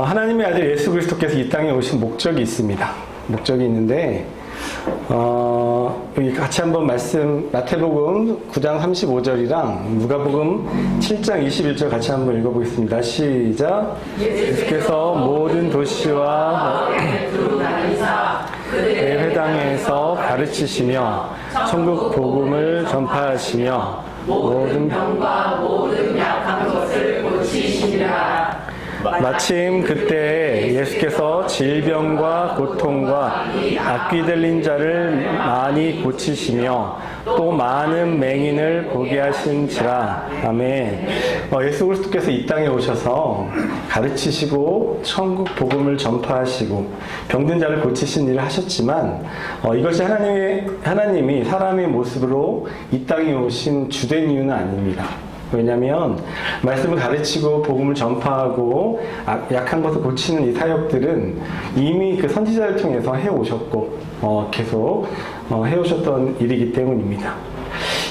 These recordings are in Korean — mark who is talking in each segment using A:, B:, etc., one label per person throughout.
A: 하나님의 아들 예수 그리스도께서 이 땅에 오신 목적이 있습니다. 목적이 있는데, 여기 같이 한번 마태복음 9장 35절이랑 누가복음 7장 21절 같이 한번 읽어보겠습니다. 시작. 예수께서 모든 도시와 그들의 회당에서 가르치시며 천국 복음을 전파하시며 모든 병과 모든 약한 것을 고치시니라. 마침 그때 예수께서 질병과 고통과 악귀 들린 자를 많이 고치시며 또 많은 맹인을 보게 하신지라. 아멘. 예수 그리스도께서 이 땅에 오셔서 가르치시고 천국 복음을 전파하시고 병든 자를 고치신 일을 하셨지만 이것이 하나님이 사람의 모습으로 이 땅에 오신 주된 이유는 아닙니다. 왜냐하면 말씀을 가르치고 복음을 전파하고 약한 것을 고치는 이 사역들은 이미 그 선지자를 통해서 해오셨고 계속 해오셨던 일이기 때문입니다.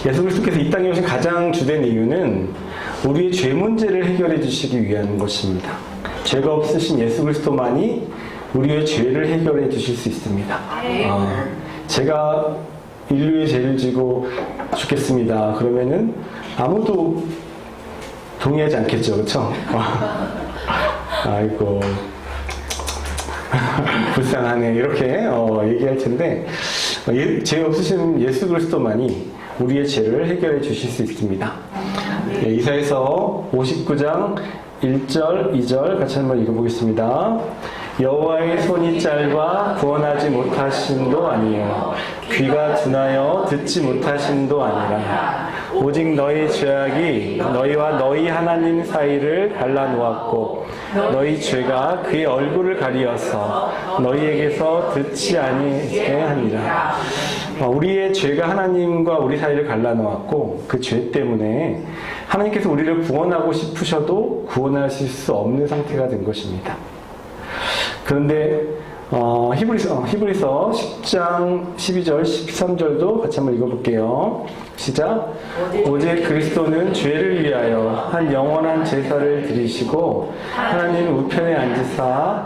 A: 예수 그리스도께서 이 땅에 오신 가장 주된 이유는 우리의 죄 문제를 해결해 주시기 위한 것입니다. 죄가 없으신 예수 그리스도만이 우리의 죄를 해결해 주실 수 있습니다. 제가 인류의 죄를 지고 죽겠습니다. 그러면은 아무도 동의하지 않겠죠, 그렇죠? 아이고 불쌍하네 이렇게 얘기할 텐데 죄 없으신 예수 그리스도만이 우리의 죄를 해결해 주실 수 있습니다. 이사야서 59장 1절, 2절 같이 한번 읽어보겠습니다. 여호와의 손이 짧아 구원하지 못하심도 아니요 귀가 둔하여 듣지 못하심도 아니라 오직 너희 죄악이 너희와 너희 하나님 사이를 갈라놓았고 너희 죄가 그의 얼굴을 가리어서 너희에게서 듣지 아니하게 하니라. 우리의 죄가 하나님과 우리 사이를 갈라놓았고 그 죄 때문에 하나님께서 우리를 구원하고 싶으셔도 구원하실 수 없는 상태가 된 것입니다. 그런데 히브리서 10장 12절 13절도 같이 한번 읽어볼게요. 시작. 오직 그리스도는 죄를 위하여 한 영원한 제사를 드리시고 하나님 우편에 앉으사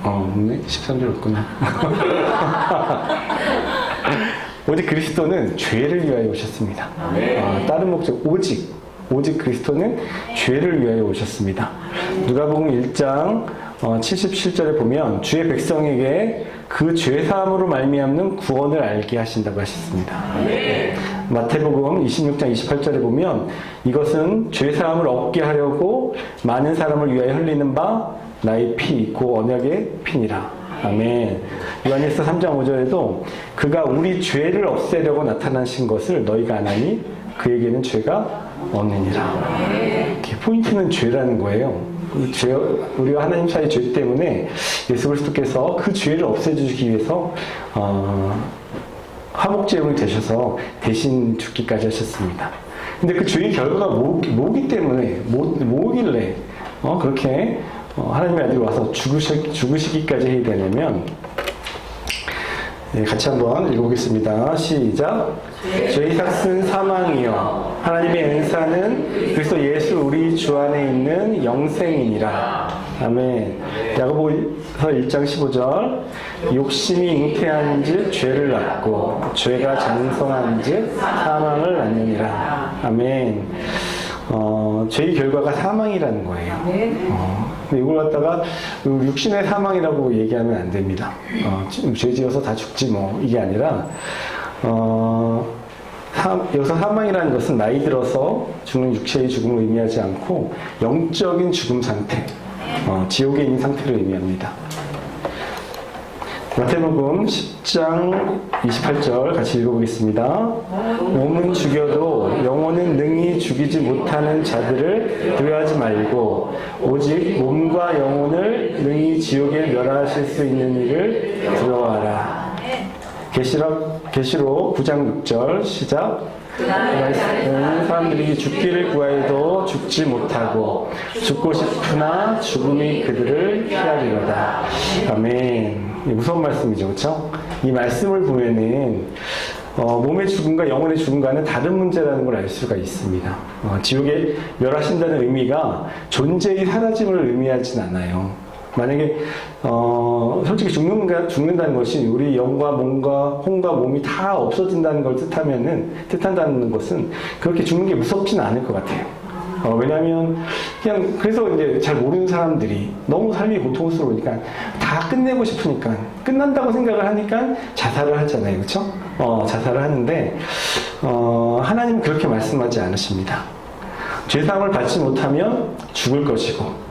A: 없네 13절 없구나. 오직 그리스도는 죄를 위하여 오셨습니다. 다른 목적 오직 그리스도는 죄를 위하여 오셨습니다. 누가복음 1장 77절에 보면 주의 백성에게 그 죄사함으로 말미암는 구원을 알게 하신다고 하셨습니다. 마태복음 26장 28절에 보면 이것은 죄사함을 얻게 하려고 많은 사람을 위하여 흘리는 바 나의 피, 그 언약의 피니라. 아멘. 요한일서 3장 5절에도 그가 우리 죄를 없애려고 나타나신 것을 너희가 아나니 그에게는 죄가 없느니라. 포인트는 죄라는 거예요. 우리와 하나님 사이의 죄 때문에 예수 그리스도께서 그 죄를 없애주시기 위해서 화목제물이 되셔서 대신 죽기까지 하셨습니다. 근데 그 죄의 결과가 뭐기 때문에 뭐길래 그렇게 하나님의 아들이 와서 죽으시기까지 해야 되냐면 같이 한번 읽어보겠습니다. 시작. 죄의 삭은 사망이요 하나님의 은사는 그리스도 예수 우리 주 안에 있는 영생이니라. 아멘. 야고보서 1장 15절 욕심이 잉태한 즉 죄를 낳고 죄가 장성한 즉 사망을 낳느니라. 아멘. 죄의 결과가 사망이라는 거예요. 근데 이걸 갖다가 육신의 사망이라고 얘기하면 안 됩니다. 죄 지어서 다 죽지 뭐 이게 아니라 여기서 사망이라는 것은 나이 들어서 죽는 육체의 죽음을 의미하지 않고 영적인 죽음 상태, 지옥에 있는 상태를 의미합니다. 마태복음 10장 28절 같이 읽어보겠습니다. 몸은 죽여도 영혼은 능히 죽이지 못하는 자들을 두려워하지 말고 오직 몸과 영혼을 능히 지옥에 멸하실 수 있는 이를 두려워하라. 계시록 9장 6절 시작. 그 말씀은 사람들이 죽기를 구하여도 죽지 못하고 죽고 싶으나 죽음이 그들을 피하리로다. 아멘. 무서운 말씀이죠, 그렇죠? 이 말씀을 보면은 몸의 죽음과 영혼의 죽음과는 다른 문제라는 걸 알 수가 있습니다. 지옥에 멸하신다는 의미가 존재의 사라짐을 의미하진 않아요. 만약에 솔직히 죽는다는 것이 우리 영과 몸과 혼과 몸이 다 없어진다는 걸 뜻한다는 것은 그렇게 죽는 게 무섭지는 않을 것 같아요. 왜냐하면 그냥 그래서 이제 잘 모르는 사람들이 너무 삶이 고통스러우니까 다 끝내고 싶으니까 끝난다고 생각을 하니까 자살을 하잖아요, 그렇죠? 자살을 하는데 하나님은 그렇게 말씀하지 않으십니다. 죄사함을 받지 못하면 죽을 것이고.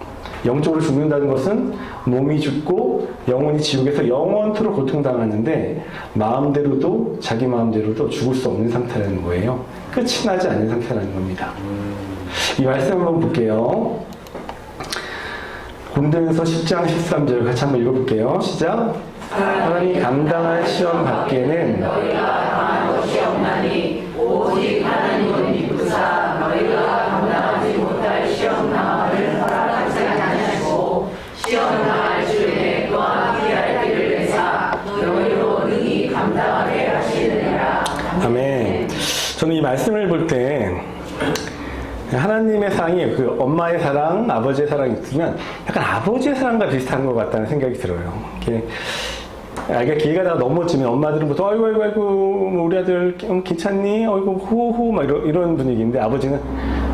A: 영적으로 죽는다는 것은 몸이 죽고 영혼이 지옥에서 영원토록 고통당하는데 자기 마음대로도 죽을 수 없는 상태라는 거예요. 끝이 나지 않는 상태라는 겁니다. 이 말씀 한번 볼게요. 고린도전서 10장 13절 같이 한번 읽어볼게요. 시작. 하나님 감당할 시험 밖에는
B: 너희가 당할 것이 없나니 오직 하나님은 믿으사 너희가 감당하지 못할 시험 당함을 허락하지 않으시고 시험 당할 줄에 또한 피할 길을 내사 너희로 능히 감당하게 하시느니라.
A: 아멘. 저는 이 말씀을 볼 때 하나님의 사랑이 그 엄마의 사랑, 아버지의 사랑이 있으면 약간 아버지의 사랑과 비슷한 것 같다는 생각이 들어요. 이게 기회가 다 넘어지면 엄마들은 보통 아이고 우리 아들 괜찮니? 어이구 호호 막 이런 분위기인데 아버지는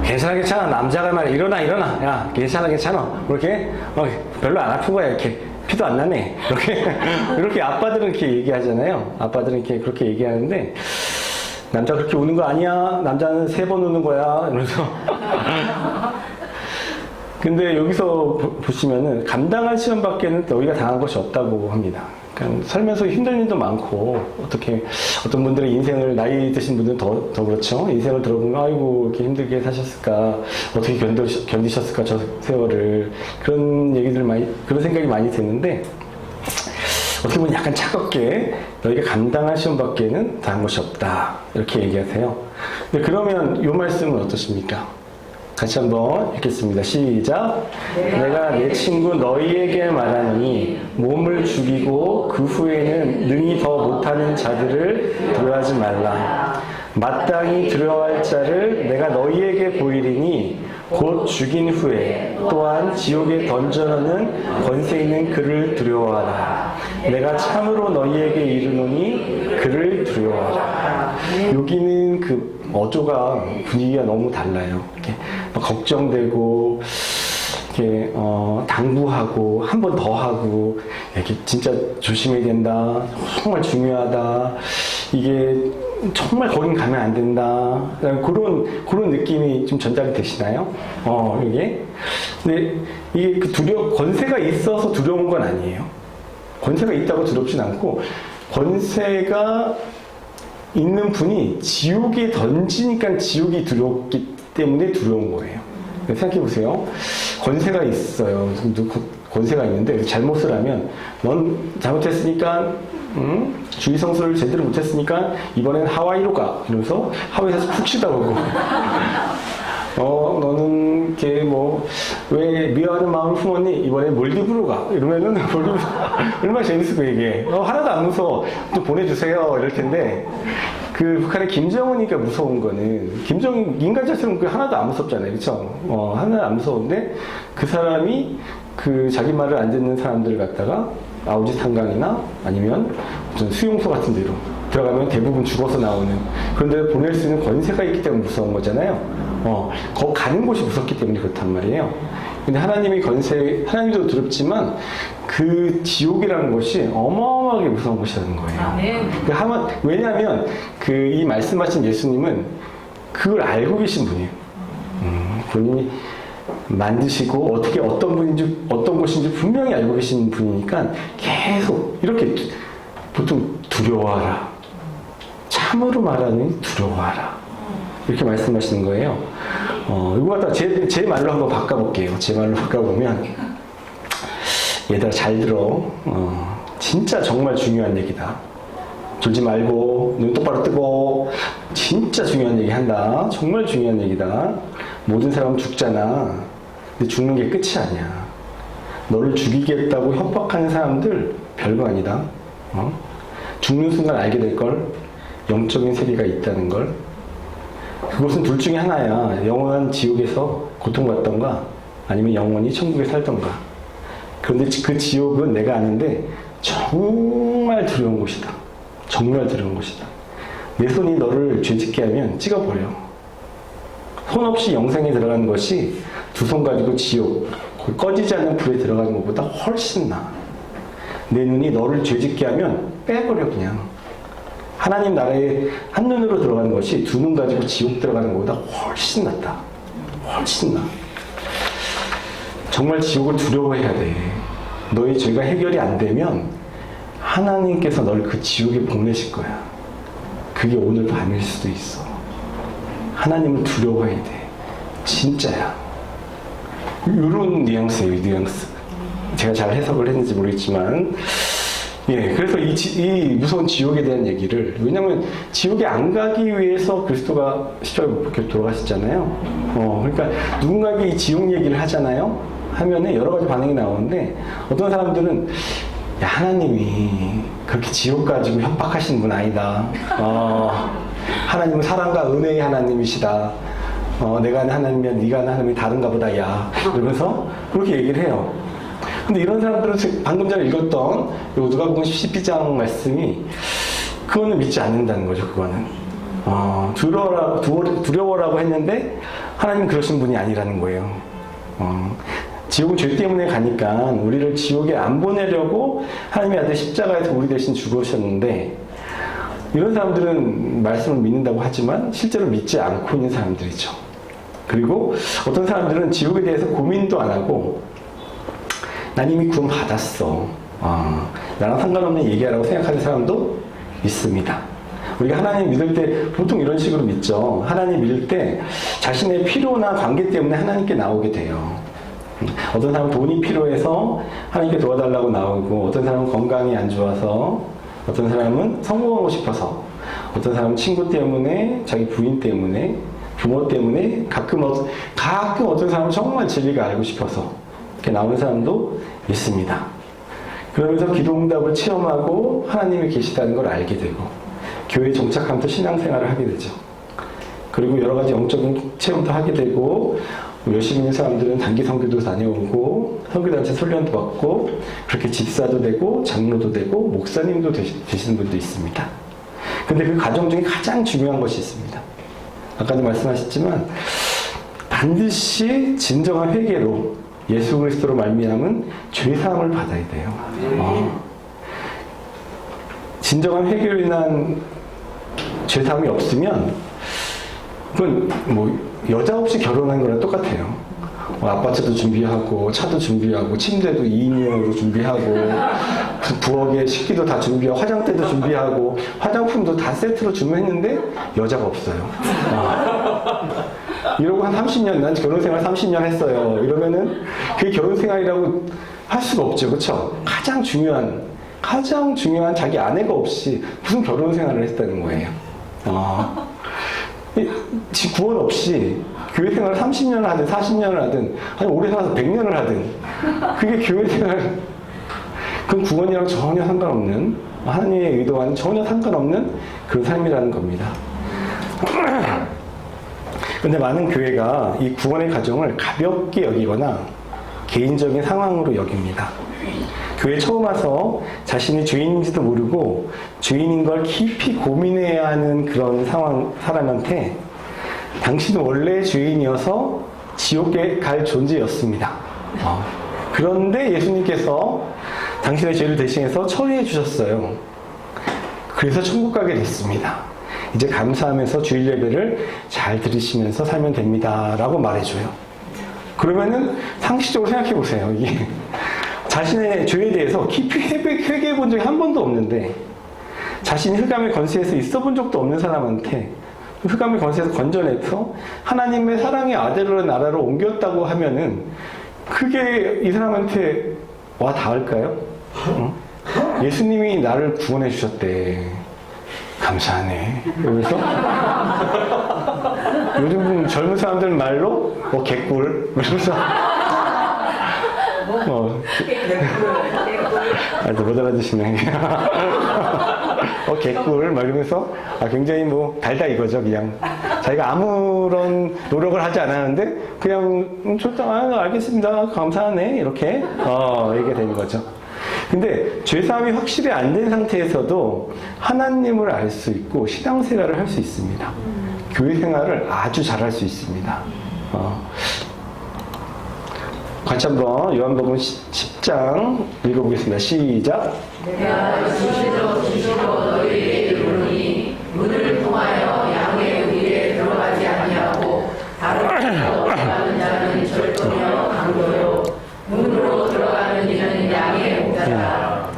A: 괜찮아 남자가 말이야 일어나 야 괜찮아 이렇게 별로 안 아픈 거야 이렇게 피도 안 나네 이렇게 아빠들은 이렇게 얘기하잖아요. 아빠들은 이렇게 그렇게 얘기하는데 남자 그렇게 우는 거 아니야. 남자는 3번 우는 거야. 이러면서. 근데 여기서 보시면은 감당할 시험 밖에는 너희가 당한 것이 없다고 합니다. 그러니까 살면서 힘든 일도 많고 어떤 분들의 인생을 나이 드신 분들은 더 그렇죠. 인생을 들어보면 아이고 이렇게 힘들게 사셨을까 어떻게 견디셨을까 저 세월을 그런 생각이 많이 드는데 어떻게 보면 약간 차갑게 너희가 감당할 시험 밖에는 당한 것이 없다 이렇게 얘기하세요. 근데 그러면 이 말씀은 어떠십니까? 같이 한번 읽겠습니다. 시작. 내가 내 친구 너희에게 말하니 몸을 죽이고 그 후에는 능히 더 못하는 자들을 두려워하지 말라. 마땅히 두려워할 자를 내가 너희에게 보이리니 곧 죽인 후에 또한 지옥에 던져넣는 권세 있는 그를 두려워하라. 내가 참으로 너희에게 이르노니 그를 두려워하라. 여기는 그 어조가 분위기가 너무 달라요. 이렇게 막 걱정되고 이렇게 당부하고 한 번 더 하고 이렇게 진짜 조심해야 된다. 정말 중요하다. 이게 정말 거긴 가면 안 된다. 그런 느낌이 좀 전달이 되시나요? 이게. 근데 이게 권세가 있어서 두려운 건 아니에요. 권세가 있다고 두렵진 않고, 권세가 있는 분이 지옥에 던지니까 지옥이 두렵기 때문에 두려운 거예요. 생각해 보세요. 권세가 있어요. 권세가 있는데 잘못을 하면 넌 잘못했으니까 주의 성수를 제대로 못했으니까 이번엔 하와이로 가 이러면서 하와이에서 푹 쉬다 오고 너는 이렇게 왜 미워하는 마음을 품었니? 이번에 몰디브로 가 이러면은 몰디브 얼마나 재밌을 거 이게 하나도 안 무서워 좀 보내주세요 이럴 텐데 그 북한의 김정은이가 무서운 거는 인간 자체는 하나도 안 무섭잖아요, 그렇죠? 하나도 안 무서운데 그 사람이 그 자기 말을 안 듣는 사람들을 갖다가 아우지 탄강이나 아니면 무슨 수용소 같은 데로 들어가면 대부분 죽어서 나오는 그런 데를 보낼 수 있는 권세가 있기 때문에 무서운 거잖아요. 거기 가는 곳이 무섭기 때문에 그렇단 말이에요. 근데 하나님도 두렵지만 그 지옥이라는 것이 어마어마하게 무서운 것이라는 거예요. 왜냐하면 이 말씀하신 예수님은 그걸 알고 계신 분이에요. 본인이 만드시고 어떤 곳인지 분명히 알고 계신 분이니까 계속 이렇게 보통 두려워하라. 참으로 말하니 두려워하라. 이렇게 말씀하시는 거예요. 이거 갖다 제 말로 한번 바꿔볼게요. 제 말로 바꿔보면, 얘들아 잘 들어. 진짜 정말 중요한 얘기다. 졸지 말고, 눈 똑바로 뜨고, 진짜 중요한 얘기 한다. 정말 중요한 얘기다. 모든 사람은 죽잖아. 근데 죽는 게 끝이 아니야. 너를 죽이겠다고 협박하는 사람들 별거 아니다. 죽는 순간 알게 될걸. 영적인 세계가 있다는 걸. 그것은 둘 중에 하나야. 영원한 지옥에서 고통받던가 아니면 영원히 천국에 살던가. 그런데 그 지옥은 내가 아는데 정말 두려운 곳이다. 정말 두려운 곳이다. 내 손이 너를 죄짓게 하면 찍어버려. 손 없이 영생에 들어가는 것이 두 손 가지고 지옥, 꺼지지 않는 불에 들어가는 것보다 훨씬 나아. 내 눈이 너를 죄짓게 하면 빼버려 그냥. 하나님 나라에 한눈으로 들어가는 것이 두 눈 가지고 지옥 들어가는 것보다 훨씬 낫다. 훨씬 나아. 정말 지옥을 두려워해야 돼. 너의 죄가 해결이 안 되면 하나님께서 널 그 지옥에 보내실 거야. 그게 오늘 밤일 수도 있어. 하나님을 두려워해야 돼. 진짜야. 이런 뉘앙스예요, 뉘앙스. 제가 잘 해석을 했는지 모르겠지만, 예, 그래서 이 무서운 지옥에 대한 얘기를, 왜냐면 지옥에 안 가기 위해서 그리스도가 십자가에 못 박혀 돌아가셨잖아요. 그러니까 누군가에게 이 지옥 얘기를 하잖아요. 하면은 여러 가지 반응이 나오는데, 어떤 사람들은 야, 하나님이 그렇게 지옥 가지고 협박하시는 분 아니다. 하나님은 사랑과 은혜의 하나님이시다. 내가 아는 하나님이면 네가 아는 하나님이 다른가 보다, 야. 이러면서 그렇게 얘기를 해요. 근데 이런 사람들은 방금 전에 읽었던 누가복음 12장 말씀이 그거는 믿지 않는다는 거죠, 그거는. 두려워라고 했는데 하나님 그러신 분이 아니라는 거예요. 지옥은 죄 때문에 가니까 우리를 지옥에 안 보내려고 하나님의 아들 십자가에서 우리 대신 죽으셨는데, 이런 사람들은 말씀을 믿는다고 하지만 실제로 믿지 않고 있는 사람들이죠. 그리고 어떤 사람들은 지옥에 대해서 고민도 안 하고 난 이미 구원 받았어. 나랑 상관없는 얘기하라고 생각하는 사람도 있습니다. 우리가 하나님 믿을 때 보통 이런 식으로 믿죠. 하나님 믿을 때 자신의 필요나 관계 때문에 하나님께 나오게 돼요. 어떤 사람은 돈이 필요해서 하나님께 도와달라고 나오고, 어떤 사람은 건강이 안 좋아서, 어떤 사람은 성공하고 싶어서, 어떤 사람은 친구 때문에, 자기 부인 때문에, 부모 때문에, 가끔 어떤 사람은 정말 진리가 알고 싶어서 이렇게 나오는 사람도 있습니다. 그러면서 기도응답을 체험하고 하나님이 계시다는 걸 알게 되고, 교회에 정착하면서 신앙생활을 하게 되죠. 그리고 여러 가지 영적인 체험도 하게 되고, 열심히 있는 사람들은 단기 선교도 다녀오고 선교단체 훈련도 받고 그렇게 집사도 되고 장로도 되고 목사님도 되시는 분도 있습니다. 근데 그 과정 중에 가장 중요한 것이 있습니다. 아까도 말씀하셨지만 반드시 진정한 회개로 예수 그리스도로 말미암은 죄사함을 받아야 돼요. 진정한 회개로 인한 죄사함이 없으면 그건 여자 없이 결혼한 거랑 똑같아요. 아파트도 준비하고, 차도 준비하고, 침대도 2인용으로 준비하고, 부엌에 식기도 다 준비하고, 화장대도 준비하고, 화장품도 다 세트로 주문했는데, 여자가 없어요. 이러고 한 30년, 난 결혼생활 30년 했어요. 이러면은, 그게 결혼생활이라고 할 수가 없죠. 그쵸? 가장 중요한 자기 아내가 없이 무슨 결혼생활을 했다는 거예요. 구원 없이 교회 생활을 30년을 하든 40년을 하든 아니 오래 살아서 100년을 하든 그게 교회 생활, 그건 구원이랑 전혀 상관없는, 하나님의 의도와는 전혀 상관없는 그런 삶이라는 겁니다. 그런데 많은 교회가 이 구원의 과정을 가볍게 여기거나 개인적인 상황으로 여깁니다. 교회 처음 와서 자신이 죄인인지도 모르고 죄인인 걸 깊이 고민해야 하는 그런 사람한테 당신은 원래 죄인이어서 지옥에 갈 존재였습니다. 그런데 예수님께서 당신의 죄를 대신해서 처리해 주셨어요. 그래서 천국 가게 됐습니다. 이제 감사하면서 주일 예배를 잘 들으시면서 살면 됩니다. 라고 말해줘요. 그러면은 상식적으로 생각해 보세요. 이게 자신의 죄에 대해서 깊이 회개해 본 적이 한 번도 없는데, 자신이 흑암의 권세에서 있어 본 적도 없는 사람한테 흑암의 권세에서 건져내서 하나님의 사랑의 아들로 나라로 옮겼다고 하면은 그게 이 사람한테 와 닿을까요? 예수님이 나를 구원해 주셨대. 감사하네. 그래서 요즘 젊은 사람들 말로 개꿀 이러면서 못 알아주시네. 개꿀 막 이러면서 굉장히 달다 이거죠. 그냥 자기가 아무런 노력을 하지 않았는데 그냥 좋다, 알겠습니다, 감사하네 이렇게 얘기가 되는 거죠. 근데 죄사함이 확실히 안 된 상태에서도 하나님을 알 수 있고 신앙생활을 할 수 있습니다. 교회 생활을 아주 잘할 수 있습니다. 같이 한번 요한복음 10장 읽어보겠습니다. 시작.
B: 내가 진실로 너희에게 이르노니 문을 통하여 양의 우리에 들어가지 아니하고 다른 길로 들어가는 자는 절도며 강도요 문으로 들어가는 이는 양의 목자라.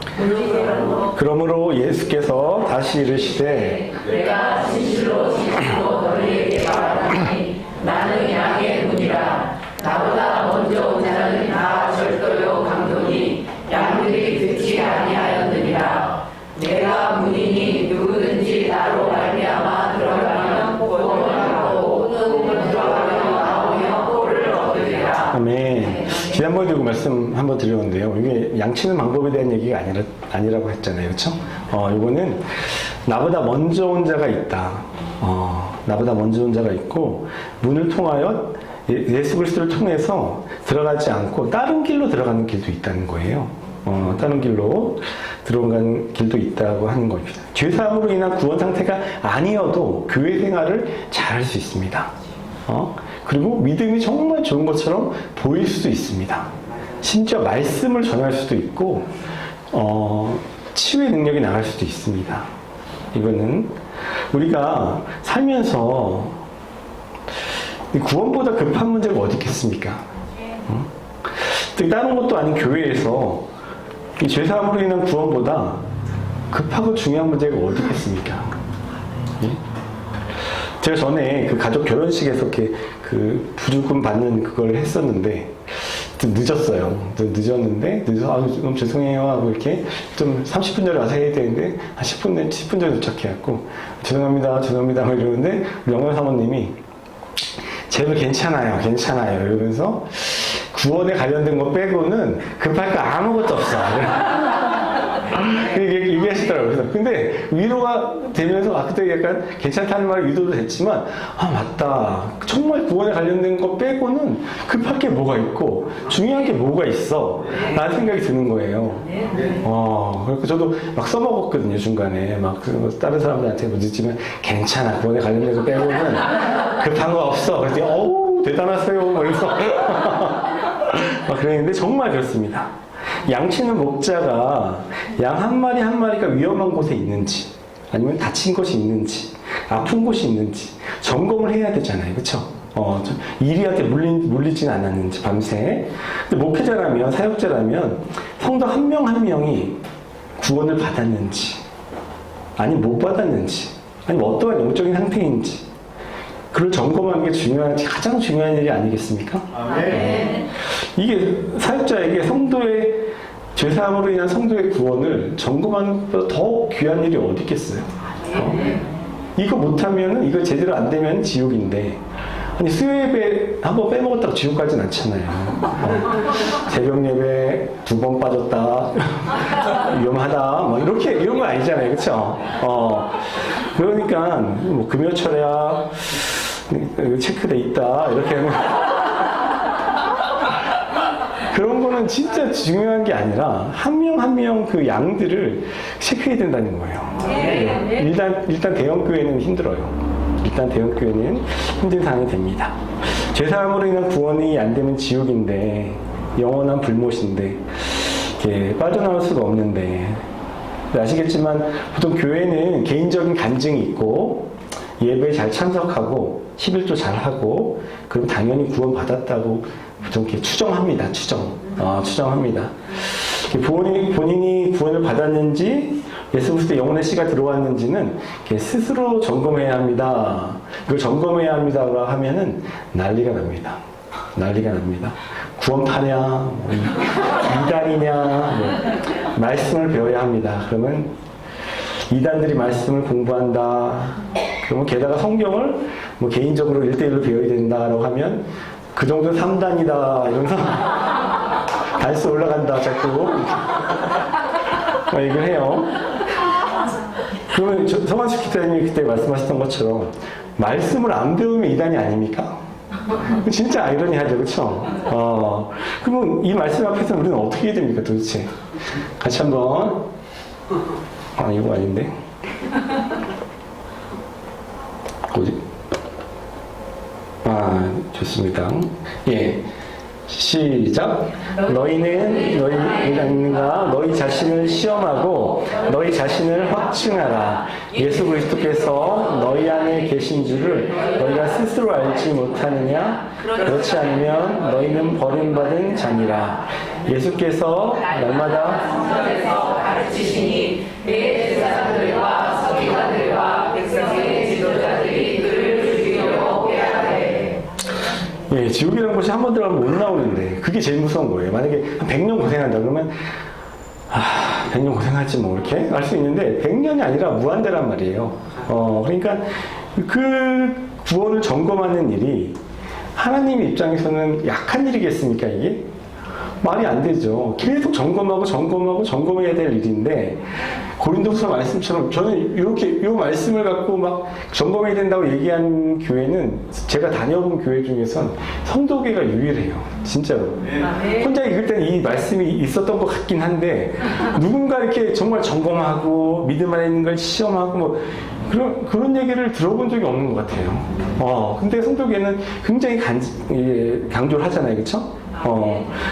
A: 그러므로 예수께서 다시 이르시되
B: 내가 진실로 너희에게 말하노니 나는 양의 문이라. 나보다 먼저 온 자는 다 절도요 강도니 양들이 듣지 아니하였느니라. 내가 문이니 누구든지 나로 말미암아 들어가면 구원을 하고 들어가면 나오며 꼴을 얻으리라.
A: 아멘. 지난번에도 그 말씀 한번 드렸는데요. 이게 양치는 방법에 대한 얘기가 아니라고 했잖아요. 그렇죠? 이거는 나보다 먼저 온 자가 있다. 나보다 먼저 온 자가 있고 문을 통하여 예수 그리스도를 통해서 들어가지 않고 다른 길로 들어가는 길도 있다는 거예요. 다른 길로 들어가는 길도 있다고 하는 겁니다. 죄사함으로 인한 구원 상태가 아니어도 교회 생활을 잘할 수 있습니다. 그리고 믿음이 정말 좋은 것처럼 보일 수도 있습니다. 심지어 말씀을 전할 수도 있고 치유의 능력이 나갈 수도 있습니다. 이거는 우리가 살면서 구원보다 급한 문제가 어디 있겠습니까? 다른 것도 아닌 교회에서 이 죄사함으로 인한 구원보다 급하고 중요한 문제가 어디 있겠습니까? 예? 제가 전에 그 가족 결혼식에서 이렇게 그 부조금 받는 그걸 했었는데 좀 늦었어요. 좀 늦었는데 너무 죄송해요 하고 이렇게 좀 30분 전에 와서 해야 되는데 한 10분 전에 도착해갖고 죄송합니다 막 이러는데 영원 사모님이 제발 괜찮아요 이러면서 구원에 관련된 거 빼고는 급할 거 아무것도 없어. 얘기하시더라고요. 그래서 근데 위로가 되면서 그때 약간 괜찮다는 말이 위로도 됐지만 맞다. 정말 구원에 관련된 거 빼고는 급할 게 뭐가 있고 중요한 게 뭐가 있어 라는 생각이 드는 거예요. 그래서 저도 막 써먹었거든요. 중간에 막 다른 사람들한테 늦지만 괜찮아. 구원에 관련된 거 빼고는 급한 거 없어. 그랬더니 어우 대단하세요. 그래서 막 그랬는데 정말 그렇습니다. 양치는 목자가 양 한 마리 한 마리가 위험한 곳에 있는지 아니면 다친 곳이 있는지 아픈 곳이 있는지 점검을 해야 되잖아요. 그렇죠? 이리한테 물리진 않았는지 밤새. 근데 목회자라면 사역자라면 성도 한 명 한 명이 구원을 받았는지 아니면 못 받았는지 아니면 어떠한 영적인 상태인지 그걸 점검하는 게 가장 중요한 일이 아니겠습니까?
B: 아멘.
A: 이게 사역자에게 성도의 죄사함으로 인한 성도의 구원을 점검하는 것보다 더 귀한 일이 어디 있겠어요? 이거 못하면 이거 제대로 안 되면 지옥인데 아니 수요예배 한번 빼먹었다고 지옥 가진 않잖아요. 새벽 예배 2번 빠졌다 위험하다 뭐 이런 거 아니잖아요. 그렇죠? 그러니까 뭐 금요철야 체크돼 있다 이렇게 하면 그런 거는 진짜 중요한 게 아니라 한 명 한 명 그 양들을 체크해야 된다는 거예요. 일단 대형교회는 힘들어요. 일단 대형교회는 힘든 상황이 됩니다. 죄사함으로 인한 구원이 안 되면 지옥인데 영원한 불못인데 이렇게 빠져나올 수가 없는데 아시겠지만 보통 교회는 개인적인 간증이 있고 예배에 잘 참석하고 11조 잘하고 그럼 당연히 구원 받았다고 보통 이렇게 추정합니다. 추정합니다. 본인이 구원을 받았는지 예수 그리스도의 영혼의 씨가 들어왔는지는 스스로 점검해야 합니다. 이걸 점검해야 합니다라고 하면은 난리가 납니다. 구원파냐, 이단이냐, 말씀을 배워야 합니다. 그러면 이단들이 말씀을 공부한다. 그러면 게다가 성경을 개인적으로 1대1로 배워야 된다라고 하면 그 정도는 3단이다 이러면서 단수 올라간다 자꾸 얘기를 해요. 그러면 성환식 기자님이 그때 말씀하셨던 것처럼 말씀을 안 배우면 이단이 아닙니까? 진짜 아이러니하죠, 그렇죠? 그러면 이 말씀 앞에서 우리는 어떻게 해야 됩니까, 도대체? 같이 한번. 이거 아닌데. 어디? 좋습니다. 예. 시작. 너희가 너희 자신을 시험하고 너희 자신을 확증하라. 예수 그리스도께서 너희 안에 계신 줄을 너희가 스스로 알지 못하느냐? 그렇지 않으면 너희는 버림받은 자니라. 예수께서 날마다
B: 성전에서 가르치시니 내 제사장들과 서기관들과 백성의 지도자들이 그를 죽이려고 빼앗아내.
A: 예, 지옥이라는 곳이 한 번 들어가면 못 나오는데 그게 제일 무서운 거예요. 만약에 한 100년 고생한다 그러면 100년 고생하지 뭐 이렇게 알 수 있는데 100년이 아니라 무한대란 말이에요. 그러니까 그 구원을 점검하는 일이 하나님 입장에서는 약한 일이겠습니까 이게? 말이 안 되죠. 계속 점검해야 될 일인데 고린도후서 말씀처럼 저는 이렇게 이 말씀을 갖고 막 점검해야 된다고 얘기한 교회는 제가 다녀본 교회 중에선 성도교회가 유일해요. 진짜로. 혼자 읽을 때는 이 말씀이 있었던 것 같긴 한데 누군가 이렇게 정말 점검하고 믿음 안에 있는 걸 시험하고 뭐 그런 얘기를 들어본 적이 없는 것 같아요. 근데 성도교회는 굉장히 강조를 하잖아요. 그렇죠?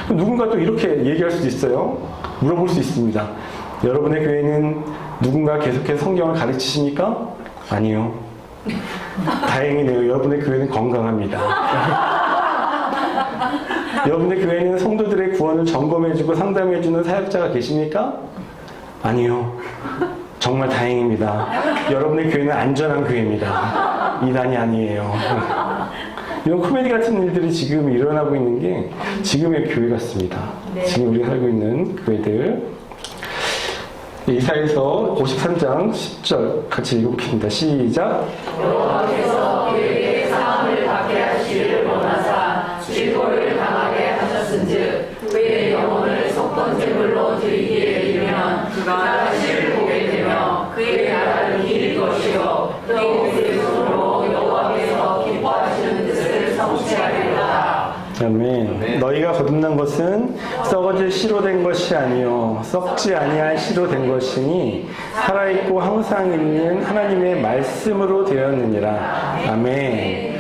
A: 누군가 또 이렇게 얘기할 수도 있어요. 물어볼 수 있습니다. 여러분의 교회는 누군가 계속해서 성경을 가르치십니까? 아니요. 다행이네요. 여러분의 교회는 건강합니다. 여러분의 교회는 성도들의 구원을 점검해주고 상담해주는 사역자가 계십니까? 아니요. 정말 다행입니다. 여러분의 교회는 안전한 교회입니다. 이단이 아니에요. 이런 코미디 같은 일들이 지금 일어나고 있는 게 지금의 교회 같습니다. 네. 지금 우리가 살고 있는 교회들. 이사야서 53장 10절 같이 읽어보겠습니다. 시작.
B: 여호와께서 그에게 상함을 받게 하시기를 원하사 질고를 당하게 하셨은즉 그의 영혼을 속건 제물로 드리기에 이르면 그가 다시를 보게 되며 그의 나라를 기릴 것이요 또 그의 손으로 여호와께서 기뻐하시는 뜻을 성취하리로다.
A: 아멘. 너희가 거듭난 것은 썩어질 씨로 된 것이 아니요 썩지 아니할 씨로 된 것이니 살아있고 항상 있는 하나님의 말씀으로 되었느니라. 아멘.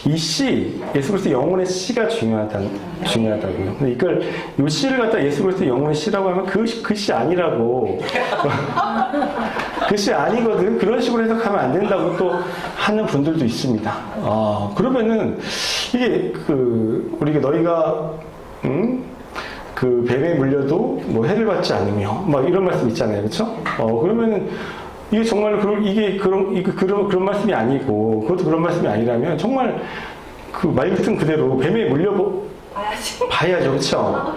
A: 이 씨, 예수 그리스도 영혼의 씨가 중요하다고요. 근데 이걸 이 씨를 갖다 예수 그리스도 영혼의 씨라고 하면 그 씨 아니라고. 그 씨 아니거든. 그런 식으로 해석하면 안 된다고 또 하는 분들도 있습니다. 그러면은 이게 우리가 너희가 그 뱀에 물려도 뭐 해를 받지 않으며 막 이런 말씀 있잖아요, 그렇죠? 그러면은 이게 정말 그런 말씀이 아니고 그것도 그런 말씀이 아니라면 정말 그 말 같은 그대로 뱀에 봐야죠, 그렇죠?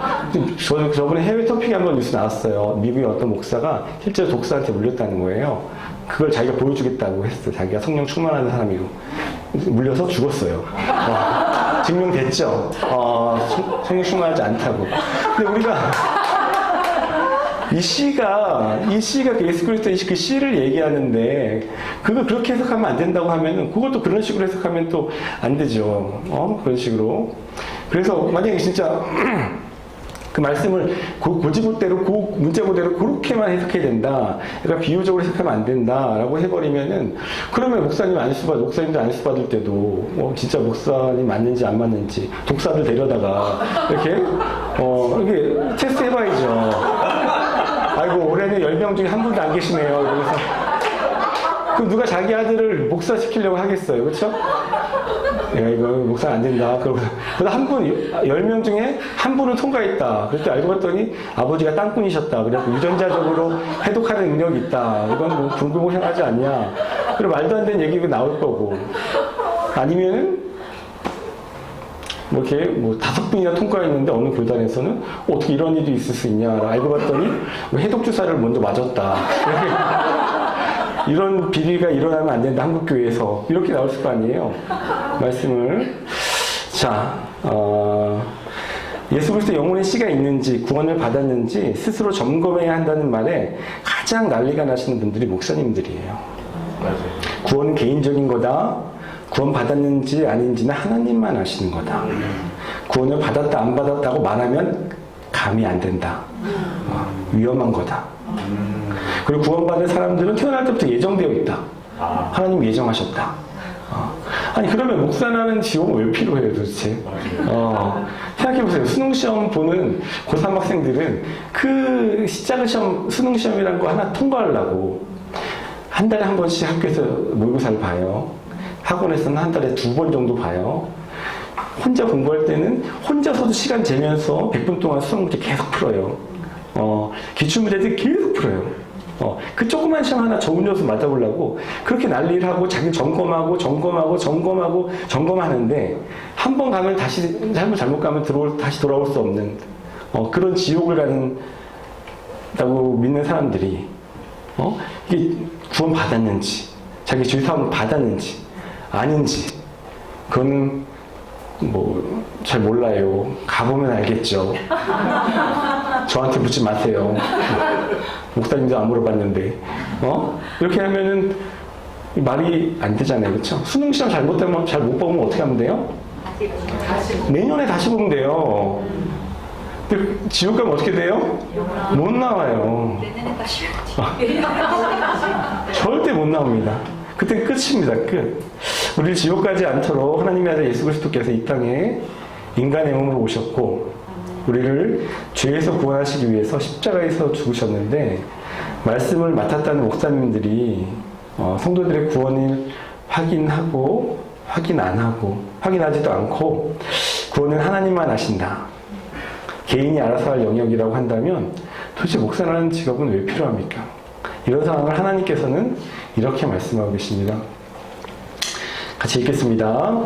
A: 저번에 해외 토픽에 한번 뉴스 나왔어요. 미국의 어떤 목사가 실제로 독사한테 물렸다는 거예요. 그걸 자기가 보여주겠다고 했어요. 자기가 성령 충만하는 사람이고 물려서 죽었어요. 증명됐죠. 성령 충만하지 않다고. 근데 우리가 이 씨가 예수 그리스도의 그 씨를 얘기하는데 그거 그렇게 해석하면 안 된다고 하면은 그것도 그런 식으로 해석하면 또 안 되죠. 그런 식으로. 그래서 만약에 진짜 그 말씀을 고지고대로 문자고대로 그렇게만 해석해야 된다. 그러니까 비유적으로 해석하면 안 된다라고 해버리면은 그러면 목사님도 안수 받을 때도 진짜 목사님 맞는지 안 맞는지 독사들 데려다가 이렇게 테스트 해봐야죠. 아이고 올해는 10명 중에 한 분도 안 계시네요. 그래서 그럼 누가 자기 아들을 목사 시키려고 하겠어요, 그렇죠? 이거 목사 안 된다. 그러고 10명 중에 한 분은 통과했다. 그랬더니 알고 봤더니 아버지가 땅꾼이셨다. 그래서 유전자적으로 해독하는 능력이 있다. 이건 뭐 불공평하지 않냐. 그리고 말도 안 되는 얘기가 나올 거고. 아니면은 뭐 이렇게 5분이나 통과했는데 어느 교단에서는 어떻게 이런 일이 있을 수 있냐. 알고 봤더니 해독 주사를 먼저 맞았다. 이런 비리가 일어나면 안 된다. 한국교회에서. 이렇게 나올 거 아니에요. 말씀을. 자, 예수 그리스도 영혼의 씨가 있는지 구원을 받았는지 스스로 점검해야 한다는 말에 가장 난리가 나시는 분들이 목사님들이에요. 맞아요. 구원은 개인적인 거다. 구원 받았는지 아닌지는 하나님만 아시는 거다. 구원을 받았다 안 받았다고 말하면 감이 안 된다. 위험한 거다. 그리고 구원받은 사람들은 태어날 때부터 예정되어 있다. 하나님 예정하셨다. 아니 그러면 목사라는 직업은 왜 필요해요 도대체? 생각해보세요. 수능시험 보는 고3 학생들은 그 시작의 시험, 수능시험이라는 거 하나 통과하려고 한 달에 한 번씩 학교에서 모의고사를 봐요. 학원에서는 한 달에 2번 정도 봐요. 혼자 공부할 때는 혼자서도 시간 재면서 100분 동안 수학 문제 계속 풀어요. 기출문제들 계속 풀어요. 그 조그만 시험 하나 적응줘서 맞아보려고 그렇게 난리를 하고 자기 점검하는데 한 번 가면 다시 잘못 가면 다시 돌아올 수 없는 그런 지옥을 간다고 믿는 사람들이 이게 구원 받았는지 자기 주의 사업을 받았는지 아닌지 그건 뭐 잘 몰라요. 가보면 알겠죠. 저한테 묻지 마세요. 목사님도 안 물어봤는데 이렇게 하면은 말이 안 되잖아요. 그렇죠? 수능 시험 잘못되면 잘 못 보면 어떻게 하면 돼요? 내년에 다시 보면 돼요. 근데 지옥 가면 어떻게 돼요? 못 나와요.
C: 내년에 다시
A: 절대 못 나옵니다. 그때 끝입니다. 끝. 우리를 지옥 가지 않도록 하나님의 아들 예수 그리스도께서 이 땅에 인간의 몸으로 오셨고 우리를 죄에서 구원하시기 위해서 십자가에서 죽으셨는데 말씀을 맡았다는 목사님들이 성도들의 구원을 확인하고 확인 안 하고 확인하지도 않고 구원은 하나님만 하신다. 개인이 알아서 할 영역이라고 한다면 도대체 목사라는 직업은 왜 필요합니까? 이런 상황을 하나님께서는 이렇게 말씀하고 계십니다. 같이 읽겠습니다.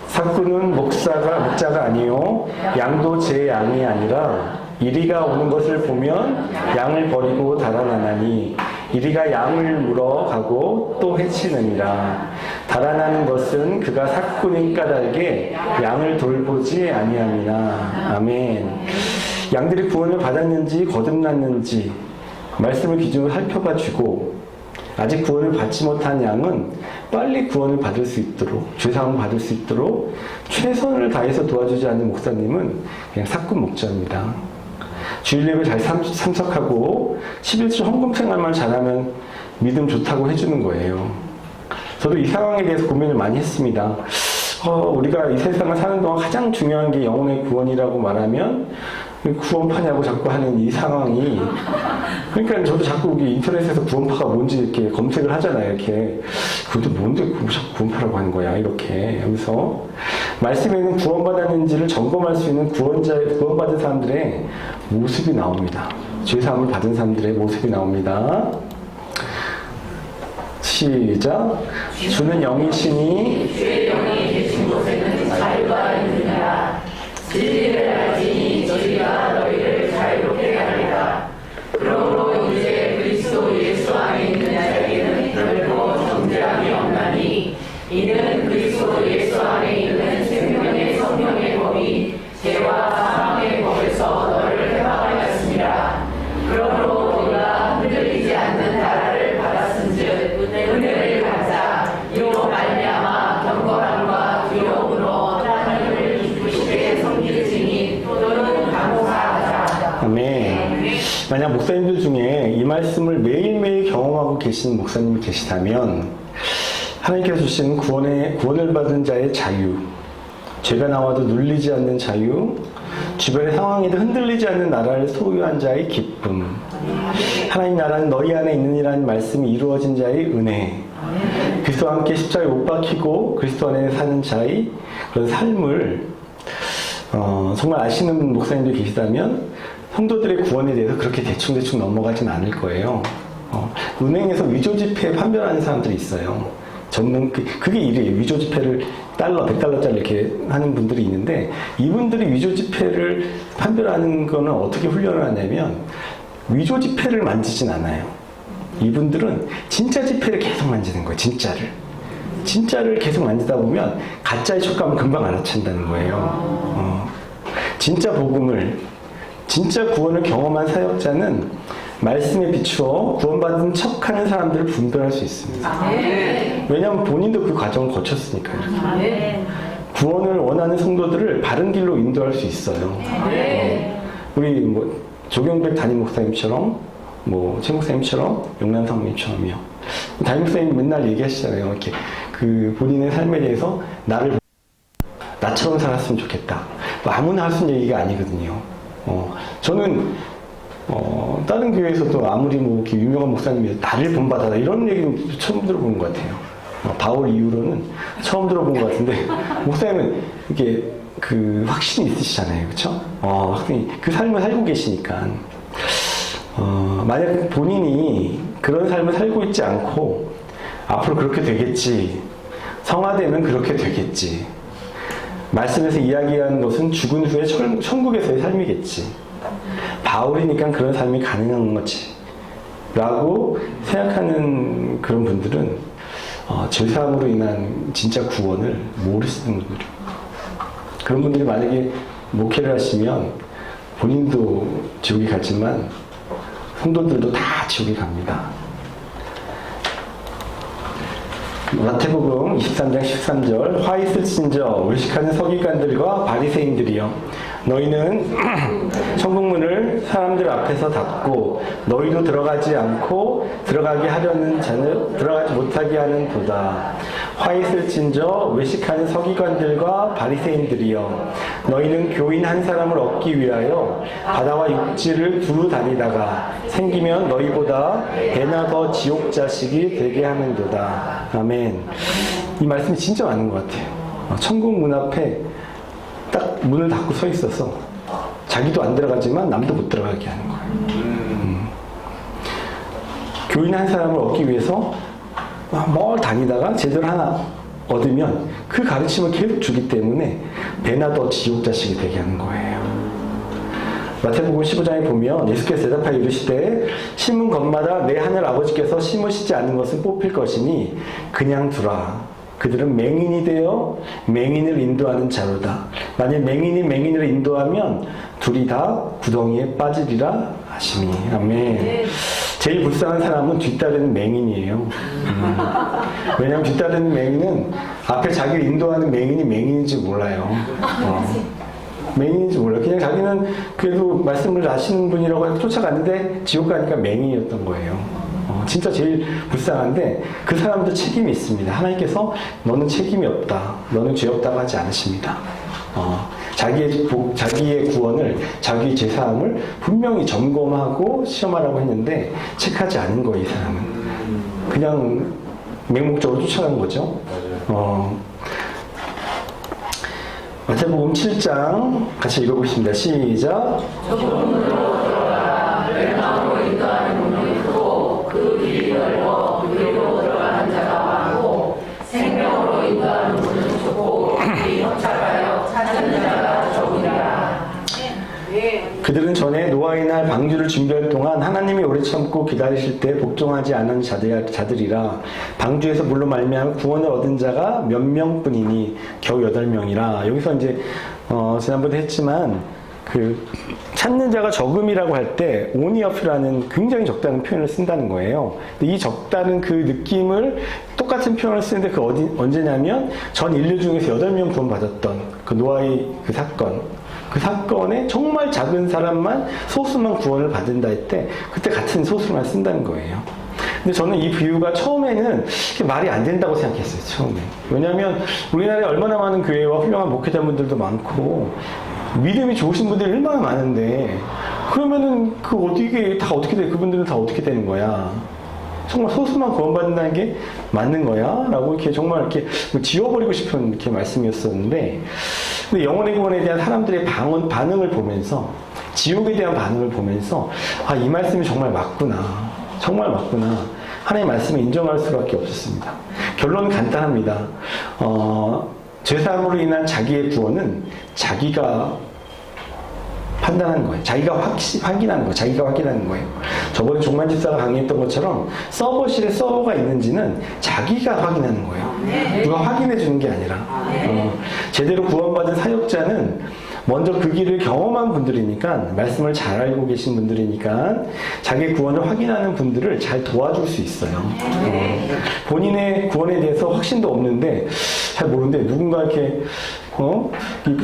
A: 삭구는 목자가 아니요 양도 제 양이 아니라 이리가 오는 것을 보면 양을 버리고 달아나나니 이리가 양을 물어가고 또 해치느니라. 달아나는 것은 그가 삭구는 까닭에 양을 돌보지 아니함이나. 아멘. 양들이 구원을 받았는지 거듭났는지 말씀을 기준으로 살펴봐 주고 아직 구원을 받지 못한 양은 빨리 구원을 받을 수 있도록 죄사함을 받을 수 있도록 최선을 다해서 도와주지 않는 목사님은 그냥 삭군 목자입니다. 주일 예배 잘 참석하고 11주 헌금 생활만 잘하면 믿음 좋다고 해주는 거예요. 저도 이 상황에 대해서 고민을 많이 했습니다. 우리가 이 세상을 사는 동안 가장 중요한 게 영혼의 구원이라고 말하면 구원파냐고 자꾸 하는 이 상황이 그러니까 저도 자꾸 인터넷에서 구원파가 뭔지 이렇게 검색을 하잖아요. 이렇게 그것도 뭔데 자꾸 구원파라고 하는 거야 이렇게 하면서 말씀에는 구원받았는지를 점검할 수 있는 구원받은 사람들의 모습이 나옵니다. 죄사함을 받은 사람들의 모습이 나옵니다. 시작. 주는 영이시니
B: 주의 영이 계신 곳에는 자유가 있느니라. 진리를 알지니 너희가 너희를 자유롭게 하리라. 그러므로 이제 그리스도 예수 안에 있는 자에게는 결코 정죄함이 없나니 이는 그리스도 예수 안에 있는 생명의 성령의 법이 죄와 사망의 법에서 너를 해방하였습니다. 그러므로 너희가 흔들리지 않는 나라를 받았은즉 은혜를 받자. 이로 말미암아 경건함과 두려움으로 하나님을 기쁘시게 섬길지니 또는 감사하자.
A: 아멘. 만약 목사님들 중에 이 말씀을 매일매일 경험하고 계신 목사님이 계시다면 하나님께서 주신 구원을 받은 자의 자유, 죄가 나와도 눌리지 않는 자유, 주변의 상황에도 흔들리지 않는 나라를 소유한 자의 기쁨, 하나님 나라는 너희 안에 있느니라는 말씀이 이루어진 자의 은혜, 그리스도와 함께 십자가에 못 박히고 그리스도 안에 사는 자의 그런 삶을 정말 아시는 목사님들 계시다면 성도들의 구원에 대해서 그렇게 대충 넘어가진 않을 거예요. 은행에서 위조지폐 판별하는 사람들이 있어요. 그게 일이에요. 위조지폐를 $100짜리 이렇게 하는 분들이 있는데 이분들이 위조지폐를 판별하는 거는 어떻게 훈련을 하냐면 위조지폐를 만지진 않아요. 이분들은 진짜 지폐를 계속 만지는 거예요. 진짜를 계속 만지다 보면 가짜의 촉감을 금방 알아챈다는 거예요. 진짜 복음을 진짜 구원을 경험한 사역자는 말씀에 비추어 구원받은 척하는 사람들을 분별할 수 있습니다. 왜냐하면 본인도 그 과정을 거쳤으니까요. 구원을 원하는 성도들을 바른 길로 인도할 수 있어요. 우리 뭐 조경백 담임 목사님처럼, 뭐 최 목사님처럼, 용남 성님처럼요. 담임 목사님 맨날 얘기하시잖아요. 이렇게 그 본인의 삶에 대해서 나처럼 살았으면 좋겠다. 뭐 아무나 할 수 있는 얘기가 아니거든요. 저는 다른 교회에서도 아무리 뭐 이렇게 유명한 목사님이 나를 본받아라 이런 얘기는 처음 들어보는 것 같아요. 바울 이후로는 처음 들어본 것 같은데 목사님은 이게 그 확신이 있으시잖아요, 그렇죠? 확신이 그 삶을 살고 계시니까 만약 본인이 그런 삶을 살고 있지 않고 앞으로 그렇게 되겠지, 성화되면 그렇게 되겠지, 말씀에서 이야기하는 것은 죽은 후에 천국에서의 삶이겠지, 바울이니까 그런 삶이 가능한 거지 라고 생각하는 그런 분들은 죄사함으로 인한 진짜 구원을 모르시는 분들, 그런 분들이 만약에 목회를 하시면 본인도 지옥에 갔지만 성도들도 다 지옥에 갑니다. 마태복음 23장 13절 화 있을진저 외식하는 서기관들과 바리새인들이여 너희는 천국문을 사람들 앞에서 닫고 너희도 들어가지 않고 들어가게 하려는 자는 들어가지 못하게 하는 도다. 화 있을진저 외식하는 서기관들과 바리새인들이여 너희는 교인 한 사람을 얻기 위하여 바다와 육지를 두루 다니다가 생기면 너희보다 배나 더 지옥 자식이 되게 하는도다. 아멘. 이 말씀이 진짜 맞는 것 같아요. 천국 문 앞에 딱 문을 닫고 서 있어서 자기도 안 들어가지만 남도 못 들어가게 하는 거예요. 교인 한 사람을 얻기 위해서 멀 다니다가 제대로 하나 얻으면 그 가르침을 계속 주기 때문에 배나 더 지옥 자식이 되게 하는 거예요. 마태복음 15장에 보면 예수께서 대답하여 이르시되 심은 것마다 내 하늘 아버지께서 심으시지 않은 것은 뽑힐 것이니 그냥 두라. 그들은 맹인이 되어 맹인을 인도하는 자로다. 만약 맹인이 맹인을 인도하면 둘이 다 구덩이에 빠지리라 하시니. 아멘. 제일 불쌍한 사람은 뒤따르는 맹인이에요. 왜냐하면 뒤따르는 맹인은 앞에 자기를 인도하는 맹인이 맹인인지 몰라요. 맹인인지 몰라요. 그냥 자기는 그래도 말씀을 아시는 분이라고 해서 쫓아갔는데 지옥 가니까 맹인이었던 거예요. 진짜 제일 불쌍한데 그 사람도 책임이 있습니다. 하나님께서 너는 책임이 없다, 너는 죄 없다고 하지 않으십니다. 자기의 구원을, 자기의 죄사함을 분명히 점검하고 시험하라고 했는데 체크하지 않은 거예요. 이 사람은 그냥 맹목적으로 쫓아간 거죠. 마태복음 7장 같이 읽어보겠습니다. 시작.
B: 멸망으로 인도하는 문이 크고 그 길이 넓어 그리로 들어가는 자가 많고 생명으로 인도하는 문은 좁고 길이 협착하여 찾는 자가 적으리라.
A: 그들은 전에 노아의 날 방주를 준비할 동안 하나님이 오래 참고 기다리실 때 복종하지 않은 자들이라. 방주에서 물로 말미암아 구원을 얻은 자가 몇 명뿐이니 겨우 8명이라. 여기서 이제 지난번에 했지만 그 찾는 자가 적음이라고 할 때 오니어프라는 굉장히 적다는 표현을 쓴다는 거예요. 근데 이 적다는 그 느낌을 똑같은 표현을 쓰는데 그 언제냐면 전 인류 중에서 8명 구원받았던 그 노아의 그 사건, 그 사건에 정말 작은 사람만 소수만 구원을 받는다 했때 그때 같은 소수만 쓴다는 거예요. 근데 저는 이 비유가 처음에는 말이 안 된다고 생각했어요. 처음에. 왜냐하면 우리나라에 얼마나 많은 교회와 훌륭한 목회자분들도 많고 믿음이 좋으신 분들이 얼마나 많은데 그러면은 어떻게 돼? 그분들은 다 어떻게 되는 거야? 정말 소수만 구원받는다는 게 맞는 거야? 라고 이렇게 정말 이렇게 지워버리고 싶은 이렇게 말씀이었었는데, 근데 영혼의 구원에 대한 사람들의 반응을 보면서, 지옥에 대한 반응을 보면서, 이 말씀이 정말 맞구나. 정말 맞구나. 하나님의 말씀을 인정할 수밖에 없었습니다. 결론은 간단합니다. 죄사함으로 인한 자기의 구원은 자기가 판단하는 거예요. 자기가 확인하는 거예요. 자기가 확인하는 거예요. 저번에 종만 집사가 강의했던 것처럼 서버실에 서버가 있는지는 자기가 확인하는 거예요. 누가 확인해 주는 게 아니라. 제대로 구원받은 사역자는 먼저 그 길을 경험한 분들이니까, 말씀을 잘 알고 계신 분들이니까 자기 구원을 확인하는 분들을 잘 도와줄 수 있어요. 본인의 구원에 대해서 확신도 없는데 잘 모르는데 누군가 이렇게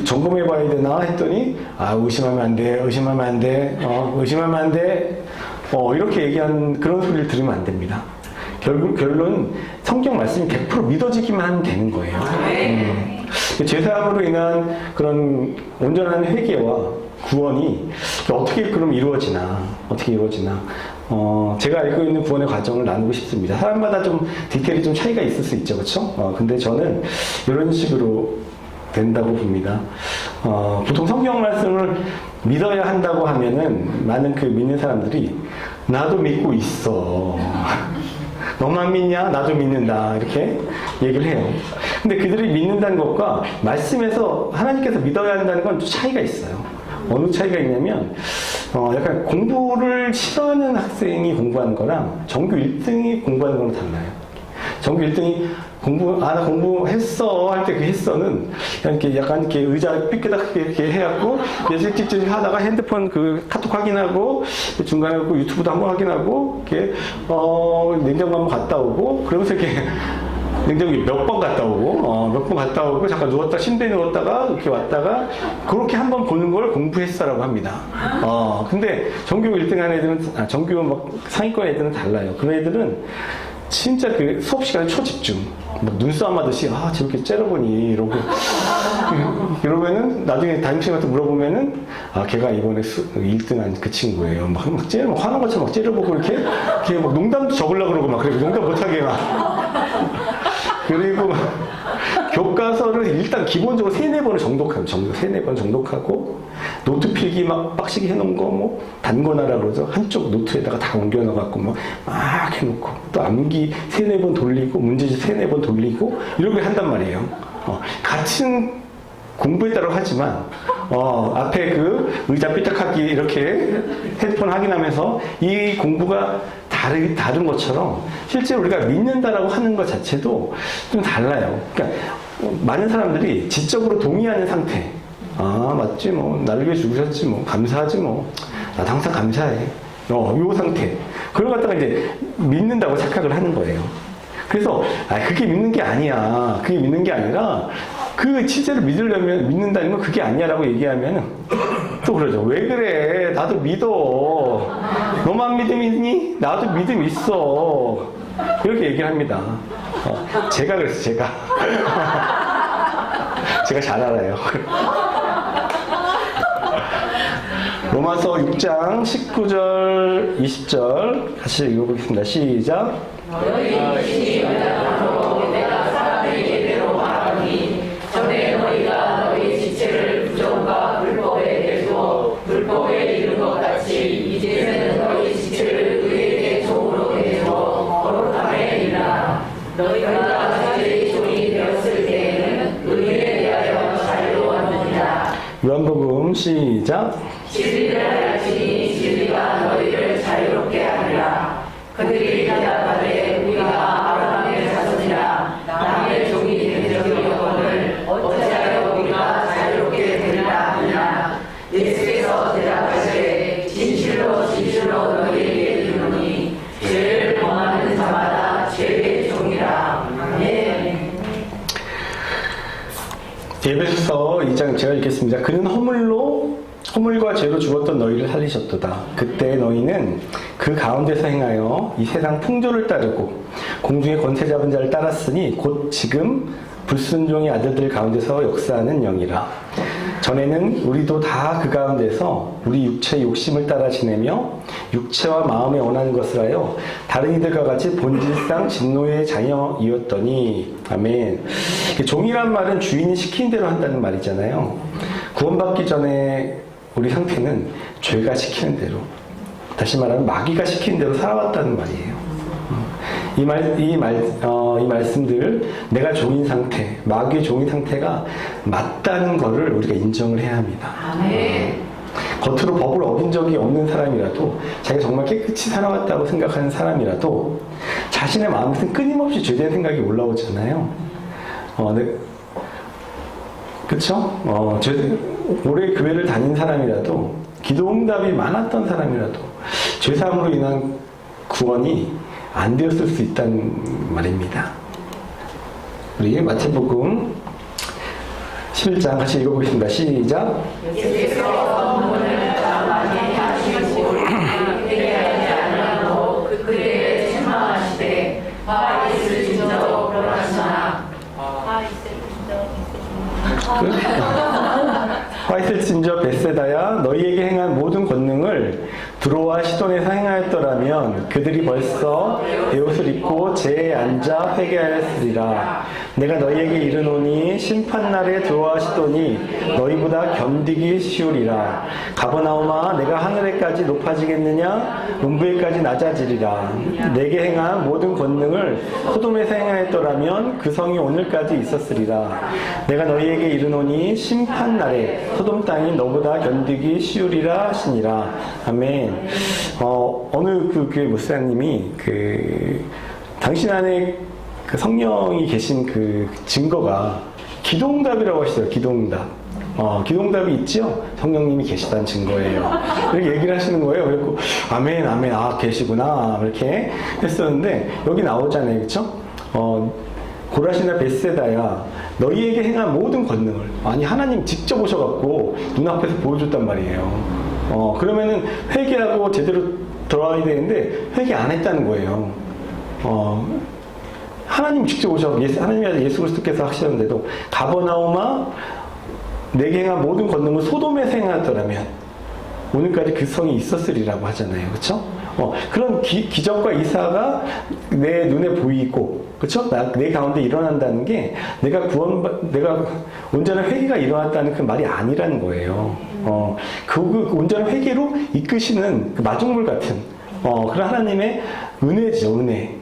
A: 점검해 봐야 되나 했더니 의심하면 안 돼, 의심하면 안 돼, 의심하면 안 돼, 이렇게 얘기하는 그런 소리를 들으면 안 됩니다. 결론 성경 말씀이 100% 믿어지기만 하면 되는 거예요. 죄사함으로 인한 그런 온전한 회개와 구원이 어떻게 그럼 이루어지나, 제가 알고 있는 구원의 과정을 나누고 싶습니다. 사람마다 좀 디테일이 좀 차이가 있을 수 있죠, 그렇죠? 근데 저는 이런 식으로 된다고 봅니다. 보통 성경 말씀을 믿어야 한다고 하면은 많은 그 믿는 사람들이 나도 믿고 있어. 너만 믿냐? 나도 믿는다. 이렇게 얘기를 해요. 근데 그들이 믿는다는 것과 말씀에서 하나님께서 믿어야 한다는 건 좀 차이가 있어요. 어느 차이가 있냐면, 약간 공부를 싫어하는 학생이 공부하는 거랑 전교 1등이 공부하는 거랑 달라요. 전교 1등이 나 공부했어 할 때 그 했어는 그냥 이렇게 약간 이렇게 의자 삐끗하게 이렇게 해갖고 찍찍찍 하다가 핸드폰 그 카톡 확인하고 중간에 그 유튜브도 한번 확인하고 이렇게 냉장고 한번 갔다 오고 그러면서 이렇게 냉장고 몇 번 갔다 오고 잠깐 누웠다 침대에 누웠다가 이렇게 왔다가 그렇게 한번 보는 걸 공부했어라고 합니다. 근데 전교 1등 한 애들은 전교 막 상위권 애들은 달라요. 그 애들은 진짜 그 수업 시간에 초집중. 막 눈싸움 하듯이, 저렇게 째려보니, 이러면은, 나중에 담임쌤한테 물어보면은, 걔가 이번에 1등한 그 친구예요. 막 화난 것처럼 막 째려보고, 이렇게 막 농담도 적으려고 그러고, 막, 그래, 농담 못하게 막. 그리고, 교과서를 일단 기본적으로 3-4번을 정독하고, 3-4번 정독하고, 노트 필기 막 빡시게 해놓은 거, 단권하라 그러죠. 한쪽 노트에다가 다 옮겨놔갖고, 막 해놓고, 또 암기 3-4번 돌리고, 문제집 3-4번 돌리고, 이렇게 한단 말이에요. 같은 공부했다고 하지만, 앞에 그 의자 삐딱하기 이렇게 핸드폰 확인하면서 이 공부가 다른 것처럼 실제로 우리가 믿는다라고 하는 것 자체도 좀 달라요. 그러니까 많은 사람들이 지적으로 동의하는 상태. 맞지 뭐 나를 위해 죽으셨지 뭐 감사하지 뭐 나도 항상 감사해. 요 상태. 그걸 갖다가 이제 믿는다고 착각을 하는 거예요. 그래서 그게 믿는 게 아니야. 그게 믿는 게 아니라 그 실제로 믿으려면 믿는다는 건 그게 아니야라고 얘기하면 또 그러죠. 왜 그래? 나도 믿어. 너만 믿음 있니? 나도 믿음 있어. 그렇게 얘기를 합니다. 제가 그랬어요. 제가 잘 알아요. 로마서 6장 19절 20절 같이 읽어보겠습니다. 시작.
B: 너희 연락으로 내가 사람의 예대로 말하니 전에 너희가 너희 지체를 부정과 불법에 대고 불법에 이른 것 같이 이제는 너희 지체를 의의 종으로 대고 거룩함에 이르라. 너희가 자기의 종이 되었을 때에는 의에 대하여 자유로웠느니라.
A: 요한복음 시작.
B: 진리를 알지니 진리가 너희를 자유롭게 하리라. 그들이 대답하되 우리가 아브라함의 자손이라 남의 종이 된 적이 없거늘 어찌하여 우리가 자유롭게 되리라 하느냐. 예수께서 대답하시되 진실로 너희에게 이르노니 죄를 범하는 자마다 죄의 종이라. 아멘.
A: 에베소서 2장 제가 읽겠습니다. 그는 허물과 죄로 죽었던 너희를 살리셨도다. 그때 너희는 그 가운데서 행하여 이 세상 풍조를 따르고 공중의 권세 잡은 자를 따랐으니 곧 지금 불순종의 아들들 가운데서 역사하는 영이라. 전에는 우리도 다 그 가운데서 우리 육체의 욕심을 따라 지내며 육체와 마음에 원하는 것을 하여 다른 이들과 같이 본질상 진노의 자녀이었더니. 아멘. 종이란 말은 주인이 시킨 대로 한다는 말이잖아요. 구원받기 전에 우리 상태는 죄가 시키는 대로, 다시 말하면 마귀가 시키는 대로 살아왔다는 말이에요. 이 말씀들, 내가 종인 상태, 마귀의 종인 상태가 맞다는 것을 우리가 인정을 해야 합니다. 겉으로 법을 어긴 적이 없는 사람이라도, 자기가 정말 깨끗이 살아왔다고 생각하는 사람이라도 자신의 마음에서는 끊임없이 죄된 생각이 올라오잖아요. 그쵸? 오래 교회를 다닌 사람이라도 기도응답이 많았던 사람이라도 죄사함으로 인한 구원이 안 되었을 수 있다는 말입니다. 우리 마태복음 11장 같이 읽어보겠습니다. 시작.
B: 예수께서 문을 많이 하시고 회개하지 않으라고 그들에게 책망하시되 화 있을 진저 그러하시나
A: 화 있을진저 벳세다야 너희에게 행한 모든 권능을 두로와 시돈에서 행하였더라면 그들이 벌써 베옷을 입고 제에 앉아 회개하였으리라. 내가 너희에게 이르노니 심판날에 두로와 시돈이 너희보다 견디기 쉬우리라. 가버나움아 내가 하늘에까지 높아지겠느냐 음부에까지 낮아지리라. 내게 행한 모든 권능을 소돔에서 행하였더라면 그 성이 오늘까지 있었으리라. 내가 너희에게 이르노니 심판날에 소돔 땅이 너보다 견디기 쉬우리라 하시니라. 아멘. 어느 그 교회 목사님이 당신 안에 그 성령이 계신 그 증거가 기도응답이라고 하시더라고요. 기도응답. 기도응답이 있죠? 성령님이 계시다는 증거예요. 이렇게 얘기를 하시는 거예요. 그래서 아멘, 아멘, 계시구나. 이렇게 했었는데, 여기 나오잖아요. 그쵸? 고라시나 벳세다야, 너희에게 행한 모든 권능을, 하나님 직접 오셔갖고 눈앞에서 보여줬단 말이에요. 그러면은 회개하고 제대로 돌아와야 되는데, 회개 안 했다는 거예요. 하나님 직접 오셔서 하나님이 예수 그리스도께서 하시는데도 가버나움아 내게 행한 모든 권능을 소돔에서 행하였더라면 오늘까지 그 성이 있었으리라고 하잖아요. 그렇죠? 그런 기적과 이사가 내 눈에 보이고, 그렇죠? 내 가운데 일어난다는 게 내가 온전한 회개가 일어났다는 그 말이 아니라는 거예요. 그 온전한 회개로 이끄시는 그 마중물 같은 그런 하나님의 은혜죠, 은혜.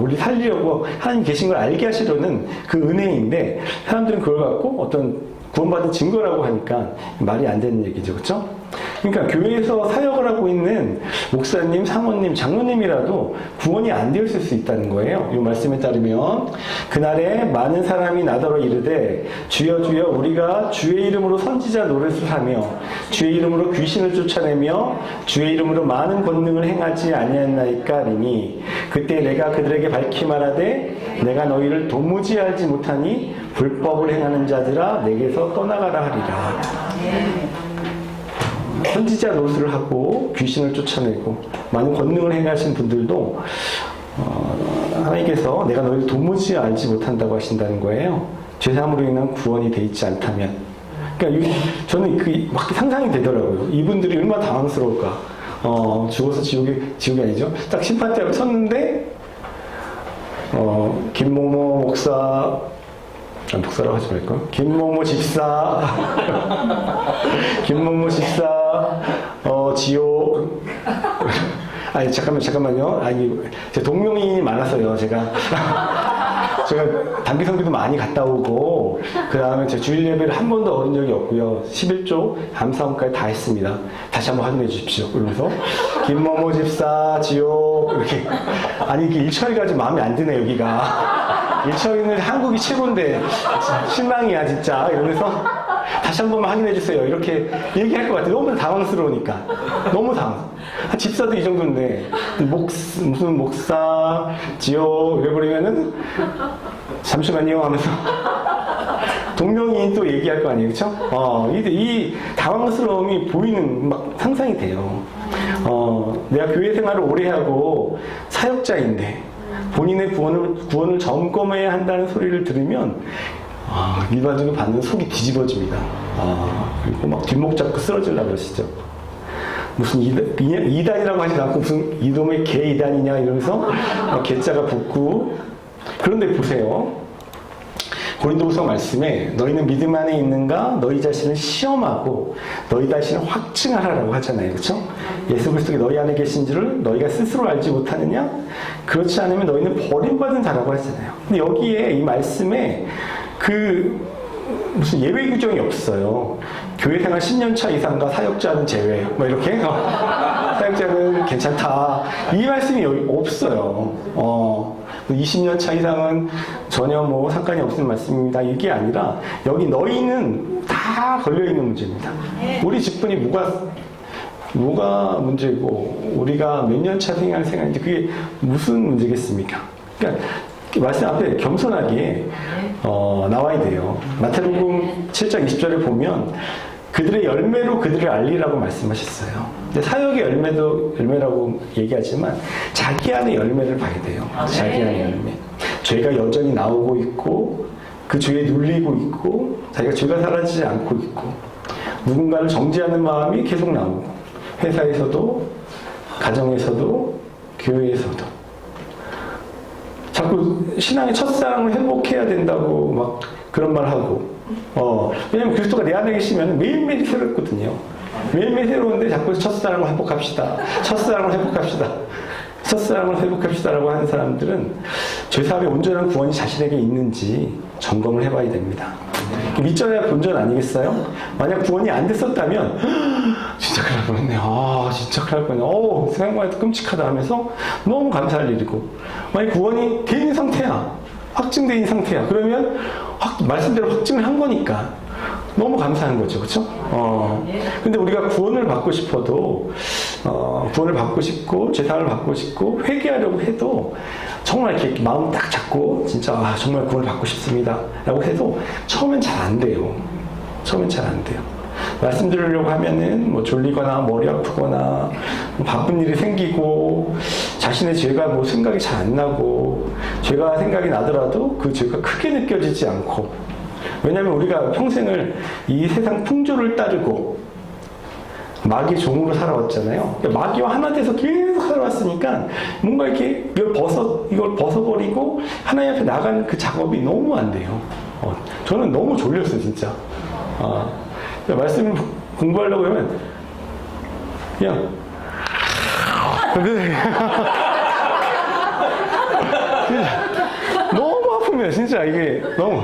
A: 우리 살리려고 하나님 계신 걸 알게 하시려는 그 은혜인데, 사람들은 그걸 갖고 어떤 구원받은 증거라고 하니까 말이 안 되는 얘기죠. 그렇죠? 그러니까 교회에서 사역을 하고 있는 목사님, 사모님, 장로님이라도 구원이 안 되었을 수 있다는 거예요. 이 말씀에 따르면 그날에 많은 사람이 나더러 이르되 주여 주여 우리가 주의 이름으로 선지자 노릇을 하며 주의 이름으로 귀신을 쫓아내며 주의 이름으로 많은 권능을 행하지 아니하였나이까 하리니 그때 내가 그들에게 밝히 말하되 내가 너희를 도무지 알지 못하니 불법을 행하는 자들아 내게서 떠나가라 하리라. 선지자 노릇을 하고 귀신을 쫓아내고 많은 권능을 행하신 분들도 하나님께서 내가 너희를 도무지 알지 못한다고 하신다는 거예요. 죄사함으로 인한 구원이 돼 있지 않다면. 그러니까 저는 막 상상이 되더라고요. 이분들이 얼마나 당황스러울까. 죽어서 지옥이 아니죠. 딱 심판대로 섰는데 김모모 목사라고 하지 말까요? 김모모 집사, 지옥. 잠깐만요. 제 동명이 많아서요, 제가 단기 선교도 많이 갔다 오고, 그 다음에 제 주일 예배를 한 번도 얻은 적이 없고요. 11조 감사원까지 다 했습니다. 다시 한번 확인해 주십시오. 그러면서, 김모모 집사, 지옥, 이렇게. 이게 일처리가 좀 마음에 안 드네, 여기가. 일처리는 한국이 최고인데, 실망이야, 진짜. 이러면서, 다시 한 번만 확인해 주세요. 이렇게 얘기할 것 같아요. 너무 당황스러우니까. 너무 집사도 이 정도인데, 무슨 목사, 지옥, 이래버리면은, 잠시만요 하면서, 동명이인 또 얘기할 거 아니에요. 그쵸? 이 당황스러움이 보이는, 상상이 돼요. 내가 교회 생활을 오래 하고, 사역자인데, 본인의 구원을 점검해야 한다는 소리를 들으면, 일반적으로 받는 속이 뒤집어집니다. 그리고 뒷목 잡고 쓰러지려고 그러시죠. 무슨 이단이라고 하지 않고 무슨 이놈의 개 이단이냐 이러면서 개자가 붙고. 그런데 보세요. 고린도후서 말씀에 너희는 믿음 안에 있는가? 너희 자신을 시험하고 너희 자신을 확증하라라고 하잖아요. 그렇죠? 예수 그리스도가 너희 안에 계신 줄을 너희가 스스로 알지 못하느냐? 그렇지 않으면 너희는 버림받은 자라고 하잖아요. 근데 여기에 이 말씀에 무슨 예외 규정이 없어요. 교회 생활 10년차 이상과 사역자는 제외. 이렇게. 사역자는 괜찮다. 이 말씀이 여기 없어요. 20년차 이상은 전혀 상관이 없는 말씀입니다. 이게 아니라, 여기 너희는 다 다 걸려있는 문제입니다. 우리 직분이 뭐가 문제고, 우리가 몇 년 차 생활인지 그게 무슨 문제겠습니까? 그러니까, 말씀 앞에 겸손하게, 나와야 돼요. 마태복음 7장 20절에 보면, 그들의 열매로 그들을 알리라고 말씀하셨어요. 근데 사역의 열매라고 얘기하지만, 자기 안의 열매를 봐야 돼요. 자기 안의 열매. 죄가 여전히 나오고 있고, 그 죄에 눌리고 있고, 자기가 죄가 사라지지 않고 있고, 누군가를 정죄하는 마음이 계속 나오고, 회사에서도, 가정에서도, 교회에서도. 자꾸 신앙의 첫사랑을 회복해야 된다고 막 그런 말 하고, 왜냐면 그리스도가 내 안에 계시면 매일매일 새롭거든요. 매일매일 새로운데 자꾸 첫사랑을 회복합시다. 첫사랑을 회복합시다. 첫사랑을 회복합시다라고 하는 사람들은 죄사함의 온전한 구원이 자신에게 있는지 점검을 해봐야 됩니다. 믿져야 본전 아니겠어요? 만약 구원이 안 됐었다면 진짜 큰일 날 뻔했네. 진짜 큰일 날 뻔했네. 생각만 해도 끔찍하다 하면서 너무 감사할 일이고, 만약 구원이 돼 있는 상태야, 확증돼 있는 상태야, 그러면 말씀대로 확증을 한 거니까 너무 감사한 거죠. 그렇죠? 근데 우리가 구원을 받고 싶어도, 구원을 받고 싶고 죄사함을 받고 싶고 회개하려고 해도 정말 이렇게 마음 딱 잡고 진짜 정말 구원을 받고 싶습니다 라고 해도 처음엔 잘 안 돼요. 처음엔 잘 안 돼요. 말씀 들으려고 하면은 뭐 졸리거나 머리 아프거나 바쁜 일이 생기고, 자신의 죄가 뭐 생각이 잘 안 나고, 죄가 생각이 나더라도 그 죄가 크게 느껴지지 않고, 왜냐하면 우리가 평생을 이 세상 풍조를 따르고 마귀의 종으로 살아왔잖아요. 그러니까 마귀와 하나 돼서 계속 살아왔으니까 뭔가 이렇게 이걸 벗어버리고 하나님 앞에 나가는 그 작업이 너무 안 돼요. 저는 너무 졸렸어요, 진짜. 말씀 공부하려고 하면 그냥 너무 아프면 진짜 이게 너무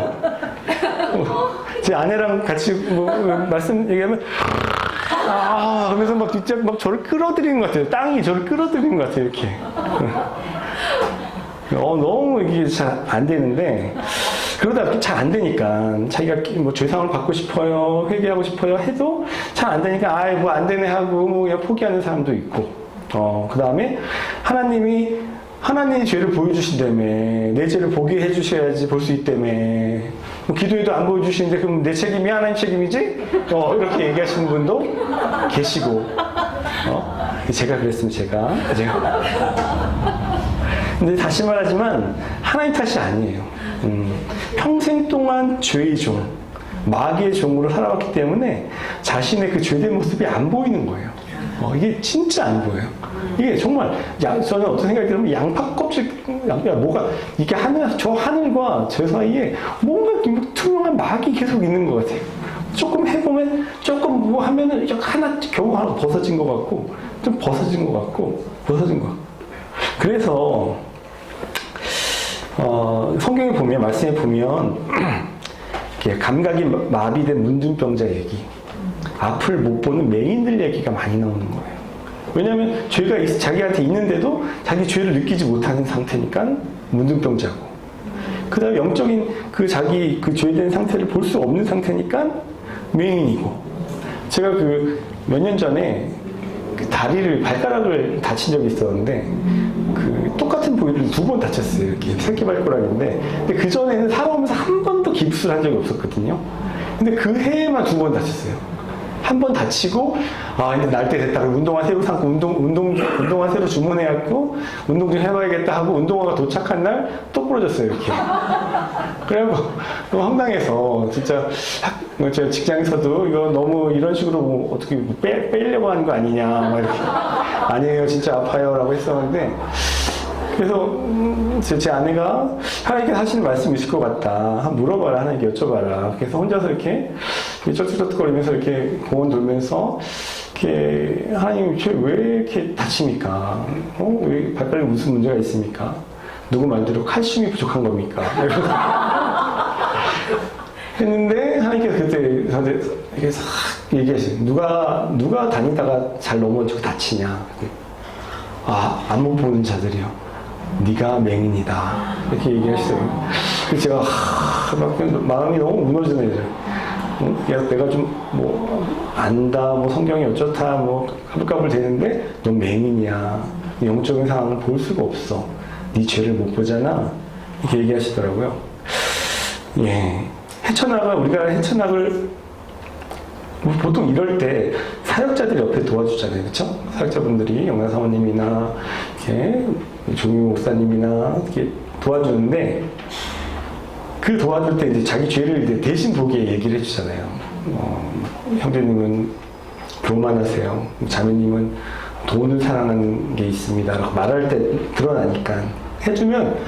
A: 제 아내랑 같이 말씀 얘기하면 그러면서 막 진짜 막 저를 끌어들이는 것 같아요. 땅이 저를 끌어들이는 것 같아요, 이렇게. 너무 이게 잘 안 되는데, 그러다 잘 안 되니까 자기가 뭐 죄상을 받고 싶어요, 회개하고 싶어요 해도 잘 안 되니까 뭐 안 되네 하고 뭐 그냥 포기하는 사람도 있고, 그 다음에 하나님이 죄를 보여주신다며, 내 죄를 보게 해주셔야지 볼 수 있다며, 기도해도 안 보여주시는데 그럼 내 책임이 하나님 책임이지? 이렇게 얘기하시는 분도 계시고, 제가 그랬으면 제가. 근데 다시 말하지만 하나님 탓이 아니에요. 평생 동안 죄의 종, 마귀의 종으로 살아왔기 때문에 자신의 그 죄된 모습이 안 보이는 거예요. 이게 진짜 안 보여요. 이게 정말, 저는 어떤 생각이 들면 양파 껍질, 뭐가, 이게 저 하늘과 저 사이에 뭔가 투명한 막이 계속 있는 것 같아요. 조금 해보면, 조금 뭐 하면은 겨우 하나 벗어진 것 같고, 좀 벗어진 것 같고. 그래서, 성경에 보면, 말씀에 보면, 감각이 마비된 문둥병자 얘기, 앞을 못 보는 맹인들 얘기가 많이 나오는 거예요. 왜냐하면 죄가 자기한테 있는데도 자기 죄를 느끼지 못하는 상태니까 문둥병자고, 그 다음에 영적인 자기 죄된 상태를 볼 수 없는 상태니까 맹인이고, 제가 몇 년 전에 발가락을 다친 적이 있었는데, 똑같은 부위를 2번 다쳤어요. 이렇게 새끼발가락인데, 근데 그 전에는 살아오면서 한 번도 깁스를 한 적이 없었거든요. 근데 그 해에만 2번 다쳤어요. 한 번 다치고, 이제 날 때 됐다. 운동화 새로 사고, 운동화 새로 주문해갖고, 운동 좀 해봐야겠다 하고, 운동화가 도착한 날 또 부러졌어요, 이렇게. 그래갖고, 너무 황당해서, 진짜, 제가 직장에서도 이거 너무 이런 식으로 어떻게 빼려고 하는 거 아니냐, 막 이렇게. 아니에요, 진짜 아파요, 라고 했었는데, 그래서 제 아내가 하나님께서 하시는 말씀이 있을 것 같다. 한번 물어봐라, 하나님께 여쭤봐라. 그래서 혼자서 이렇게 쩔뚝쩔뚝거리면서 이렇게 공원 돌면서 이렇게 하나님 왜 이렇게 다칩니까? 왜 발가락에 무슨 문제가 있습니까? 누구 말대로 칼슘이 부족한 겁니까? 했는데 하나님께서 그때 저한테 이렇게 싹 얘기하시는, 누가 다니다가 잘 넘어지고 다치냐? 안 못 보는 자들이요. 네가 맹인이다. 이렇게 얘기하시더라고요. 그래서 제가 마음이 너무 무너지네요. 야, 내가 좀 뭐 안다, 뭐 성경이 어쩌다, 뭐 까불까불 되는데 넌 맹인이야. 영적인 상황을 볼 수가 없어. 네 죄를 못 보잖아. 이렇게 얘기하시더라고요. 예, 우리가 헤쳐나갈 보통 이럴 때 사역자들이 옆에 도와주잖아요, 그렇죠? 사역자분들이 영남 사모님이나 이렇게 조미 목사님이나 이렇게 도와주는데 그 도와줄 때 이제 자기 죄를 이제 대신 보기에 얘기를 해주잖아요. 형제님은 교만하세요. 자매님은 돈을 사랑하는 게 있습니다. 라고 말할 때 드러나니까 해주면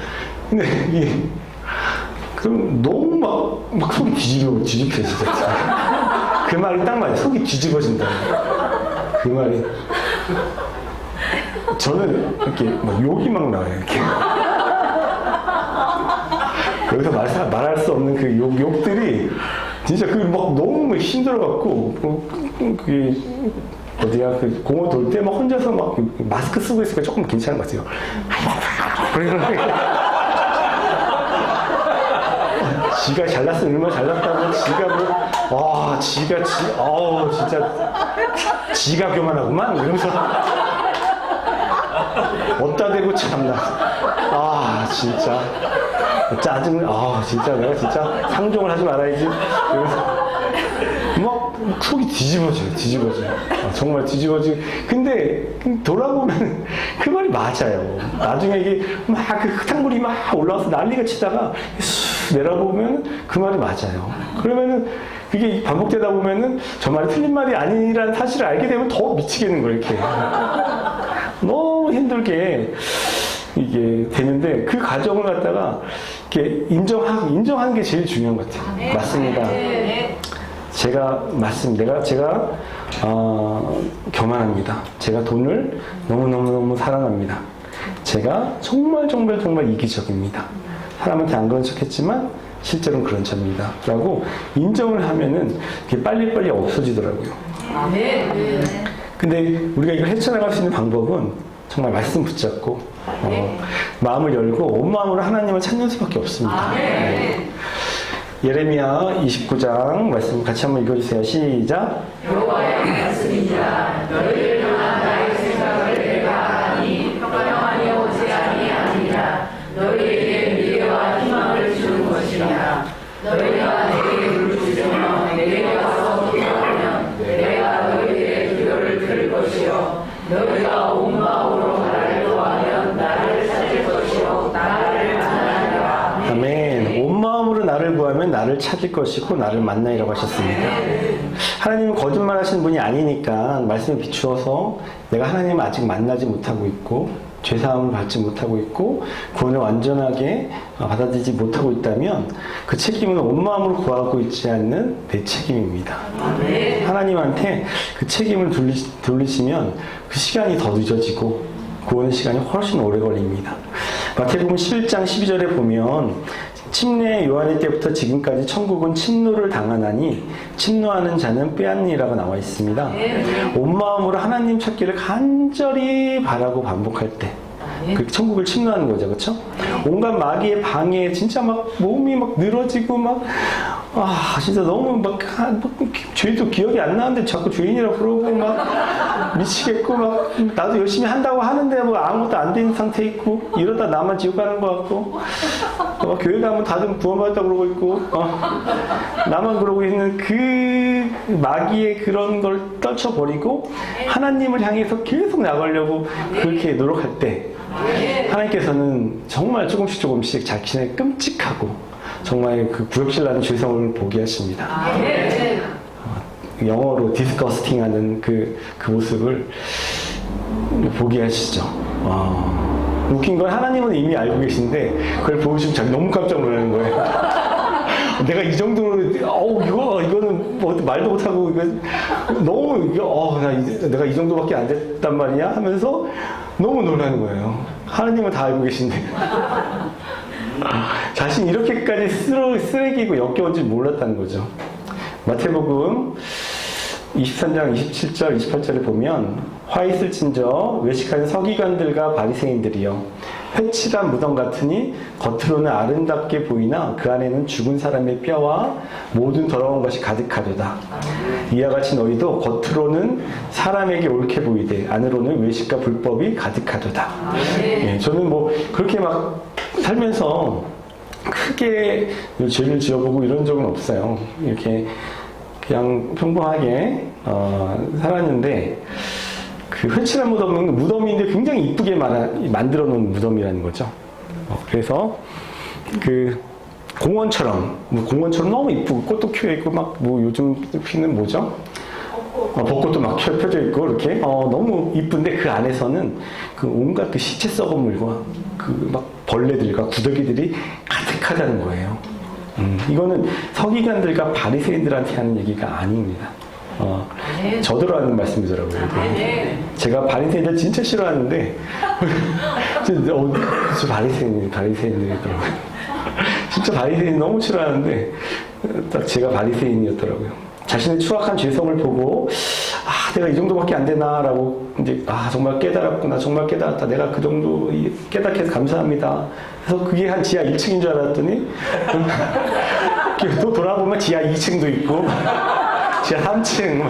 A: 근데 이게 그럼 너무 막 속이 뒤집혀져 진짜. 그 말이 딱 맞아요. 속이 뒤집어진다. 그 말이 저는 이렇게 막 욕이 막 나와요. 이렇게 여기서 말할 수 없는 그 욕들이 진짜 그 막 너무 힘들어갖고 그게 어디야 그 공원 돌 때 막 혼자서 막 마스크 쓰고 있으니까 조금 괜찮은 것 같아요. 지가 잘났으면 얼마나 잘났다고 지가 진짜 지가 교만하구만 이러면서 어따 대고 참나 진짜 짜증 진짜 내가 진짜 상종을 하지 말아야지 이러면서 막 속이 뒤집어져요. 정말 뒤집어지고 근데 돌아보면 그 말이 맞아요. 나중에 이게 막 그 흙탕물이 막 올라와서 난리가 치다가 내려보면 그 말이 맞아요. 그러면은 그게 반복되다 보면은 저 말이 틀린 말이 아니라는 사실을 알게 되면 더 미치겠는 거예요. 이렇게 너무 힘들게 이게 되는데 그 과정을 갖다가 이렇게 인정하는 게 제일 중요한 것 같아요. 맞습니다. 제가 교만합니다. 제가 돈을 너무 사랑합니다. 제가 정말 이기적입니다. 사람한테 안 그런 척했지만 실제로는 그런 점입니다. 라고 인정을 하면은 이게 빨리빨리 없어지더라고요. 근데 우리가 이걸 헤쳐나갈 수 있는 방법은 정말 말씀 붙잡고 마음을 열고 온 마음으로 하나님을 찾는 수밖에 없습니다. 예레미야 29장 말씀 같이 한번 읽어주세요. 시작.
B: 여호와의 말씀이니라. 너희를 향한 나의 생각을 내가 아니 평안이 오지 아니하니라. 너희에게 미래와 희망을 주는 것이라. 너희가 내게 물주시며 내게 와서 기도하면 내가 너희의 기도를 들을 것이요 너희가 온 마음으로 나를 구하면 나를 찾을 것이요 나를 만나리라.
A: 아멘. 온 마음으로 나를 구하면 나를 찾을 것이고 나를 만나리라고 하셨습니다. 하나님은 거짓말 하시는 분이 아니니까 말씀에 비추어서 내가 하나님을 아직 만나지 못하고 있고 죄사함을 받지 못하고 있고 구원을 완전하게 받아들이지 못하고 있다면 그 책임은 온 마음으로 구하고 있지 않는 내 책임입니다. 하나님한테 그 책임을 돌리시면 그 시간이 더 늦어지고 구원의 시간이 훨씬 오래 걸립니다. 마태복음 11장 12절에 보면 침례 요한의 때부터 지금까지 천국은 침노를 당하나니 침노하는 자는 빼앗니라고 나와 있습니다. 온 마음으로 하나님 찾기를 간절히 바라고 반복할 때 그 천국을 침노하는 거죠, 그렇죠? 온갖 마귀의 방해에 진짜 막 몸이 막 늘어지고 막 진짜 너무 막 죄도 기억이 안 나는데 자꾸 죄인이라고 그러고 막 미치겠고 막 나도 열심히 한다고 하는데 뭐 아무것도 안 된 상태 있고 이러다 나만 지옥 가는 것 같고 교회 가면 다들 구원받았다 그러고 있고 나만 그러고 있는 그 마귀의 그런 걸 떨쳐버리고 하나님을 향해서 계속 나가려고 그렇게 노력할 때 하나님께서는 정말 조금씩 자신의 끔찍하고 정말 그 구역질나는 죄성을 보게 하십니다. 영어로 디스커스팅 하는 그 모습을 보게 하시죠. 웃긴 건 하나님은 이미 알고 계신데 그걸 보시면 자기 너무 깜짝 놀라는 거예요. 내가 이 정도로 이거는 뭐 말도 못하고 너무 내가 이 정도밖에 안 됐단 말이야 하면서 너무 놀라는 거예요. 하나님은 다 알고 계신데 자신 이렇게까지 쓰레기고 역겨운 줄 몰랐다는 거죠. 마태복음 23장 27절 28절에 보면 화 있을진저 외식하는 서기관들과 바리새인들이여 회칠한 무덤 같으니 겉으로는 아름답게 보이나 그 안에는 죽은 사람의 뼈와 모든 더러운 것이 가득하도다. 이와 같이 너희도 겉으로는 사람에게 옳게 보이되 안으로는 외식과 불법이 가득하도다. 예, 저는 뭐 그렇게 막 살면서 크게 죄를 지어보고 이런 적은 없어요. 이렇게 그냥 평범하게 살았는데 그 회칠한 무덤은 무덤인데 굉장히 이쁘게 만들어 놓은 무덤이라는 거죠. 그래서 그 공원처럼 너무 이쁘고 꽃도 피어 있고 막 뭐 요즘 피는 뭐죠? 벚꽃도 막 펴져 있고 이렇게 너무 이쁜데 그 안에서는 그 온갖 그 시체 썩은 물과 그 막 벌레들과 구더기들이 가득하다는 거예요. 이거는 서기관들과 바리새인들한테 하는 얘기가 아닙니다. 저더러 하는 말씀이더라고요. 제가 바리새인들 진짜 싫어하는데 저 바리새인들이더라고요. 진짜 바리새인 너무 싫어하는데 딱 제가 바리새인이었더라고요. 자신의 추악한 죄성을 보고 내가 이 정도밖에 안 되나라고 이제 정말 깨달았구나, 정말 깨달았다, 내가 그 정도 깨닫게 해서 감사합니다. 그래서 그게 한 지하 1층인 줄 알았더니 또 돌아보면 지하 2층도 있고 지하 3층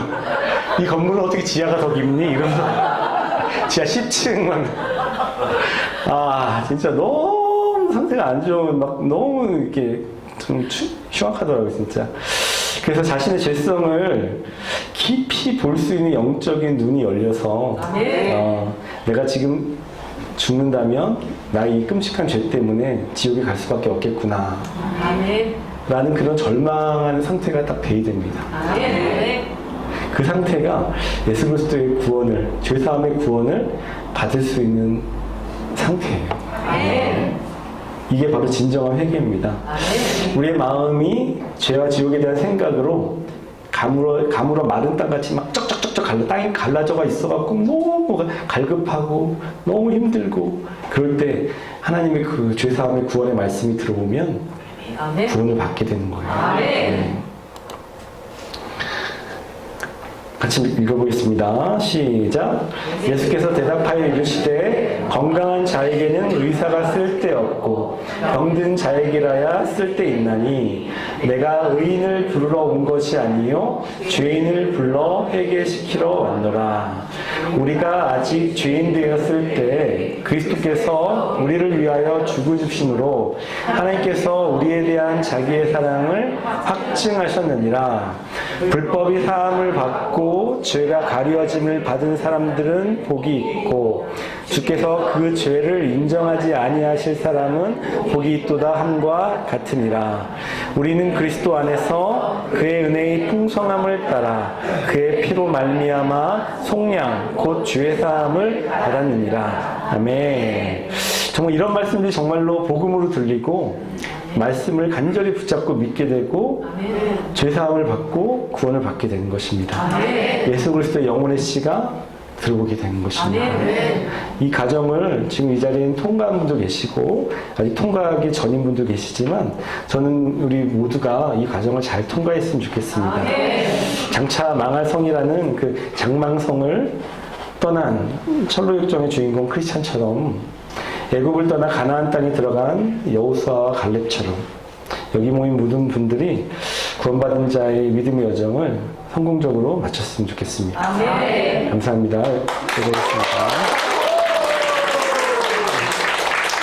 A: 이 건물은 어떻게 지하가 더 깊니? 이러면서 지하 10층 진짜 너무 상태가 안 좋은 너무 이렇게 좀 흉악하더라고요 진짜. 그래서 자신의 죄성을 깊이 볼 수 있는 영적인 눈이 열려서 내가 지금 죽는다면 나의 이 끔찍한 죄 때문에 지옥에 갈 수밖에 없겠구나 라는 그런 절망하는 상태가 딱 배이됩니다. 그 상태가 예수 그리스도의 구원을, 죄사함의 구원을 받을 수 있는 상태예요. 이게 바로 진정한 회개입니다. 우리의 마음이 죄와 지옥에 대한 생각으로 가물어 마른 땅같이 막 쩍쩍쩍쩍 땅이 갈라져가 있어갖고 너무 갈급하고 너무 힘들고 그럴 때 하나님의 그 죄사함의 구원의 말씀이 들어오면 구원을 받게 되는 거예요. 같이 읽어보겠습니다. 시작. 예수께서 대답하여 이르시되 건강한 자에게는 의사가 쓸데없고 병든 자에게라야 쓸데있나니 내가 의인을 부르러 온 것이 아니요 죄인을 불러 회개시키러 왔노라. 우리가 아직 죄인 되었을 때 그리스도께서 우리를 위하여 죽으심으로 하나님께서 우리에 대한 자기의 사랑을 확증하셨느니라. 불법이 사함을 받고 죄가 가려짐을 받은 사람들은 복이 있고 주께서 그 죄를 인정하지 아니하실 사람은 복이 있도다 함과 같으니라. 우리는 그리스도 안에서 그의 은혜의 풍성함을 따라 그의 피로 말미암아 속량 곧 주의 사함을 받았느니라. 아멘. 정말 이런 말씀들이 정말로 복음으로 들리고 말씀을 간절히 붙잡고 믿게 되고 죄사함을 받고 구원을 받게 되는 것입니다. 예수 그리스도의 영혼의 씨가 들어오게 되는 것입니다. 이 과정을 지금 이 자리에 통과한 분도 계시고 아직 통과하기 전인 분도 계시지만 저는 우리 모두가 이 과정을 잘 통과했으면 좋겠습니다. 장차 망할 성이라는 그 장망성을 떠난 철로역정의 주인공 크리스찬처럼 애굽을 떠나 가나안 땅에 들어간 여호수아와 갈렙처럼 여기 모인 모든 분들이 구원받은 자의 믿음의 여정을 성공적으로 마쳤으면 좋겠습니다. 감사합니다. 고생하셨습니다.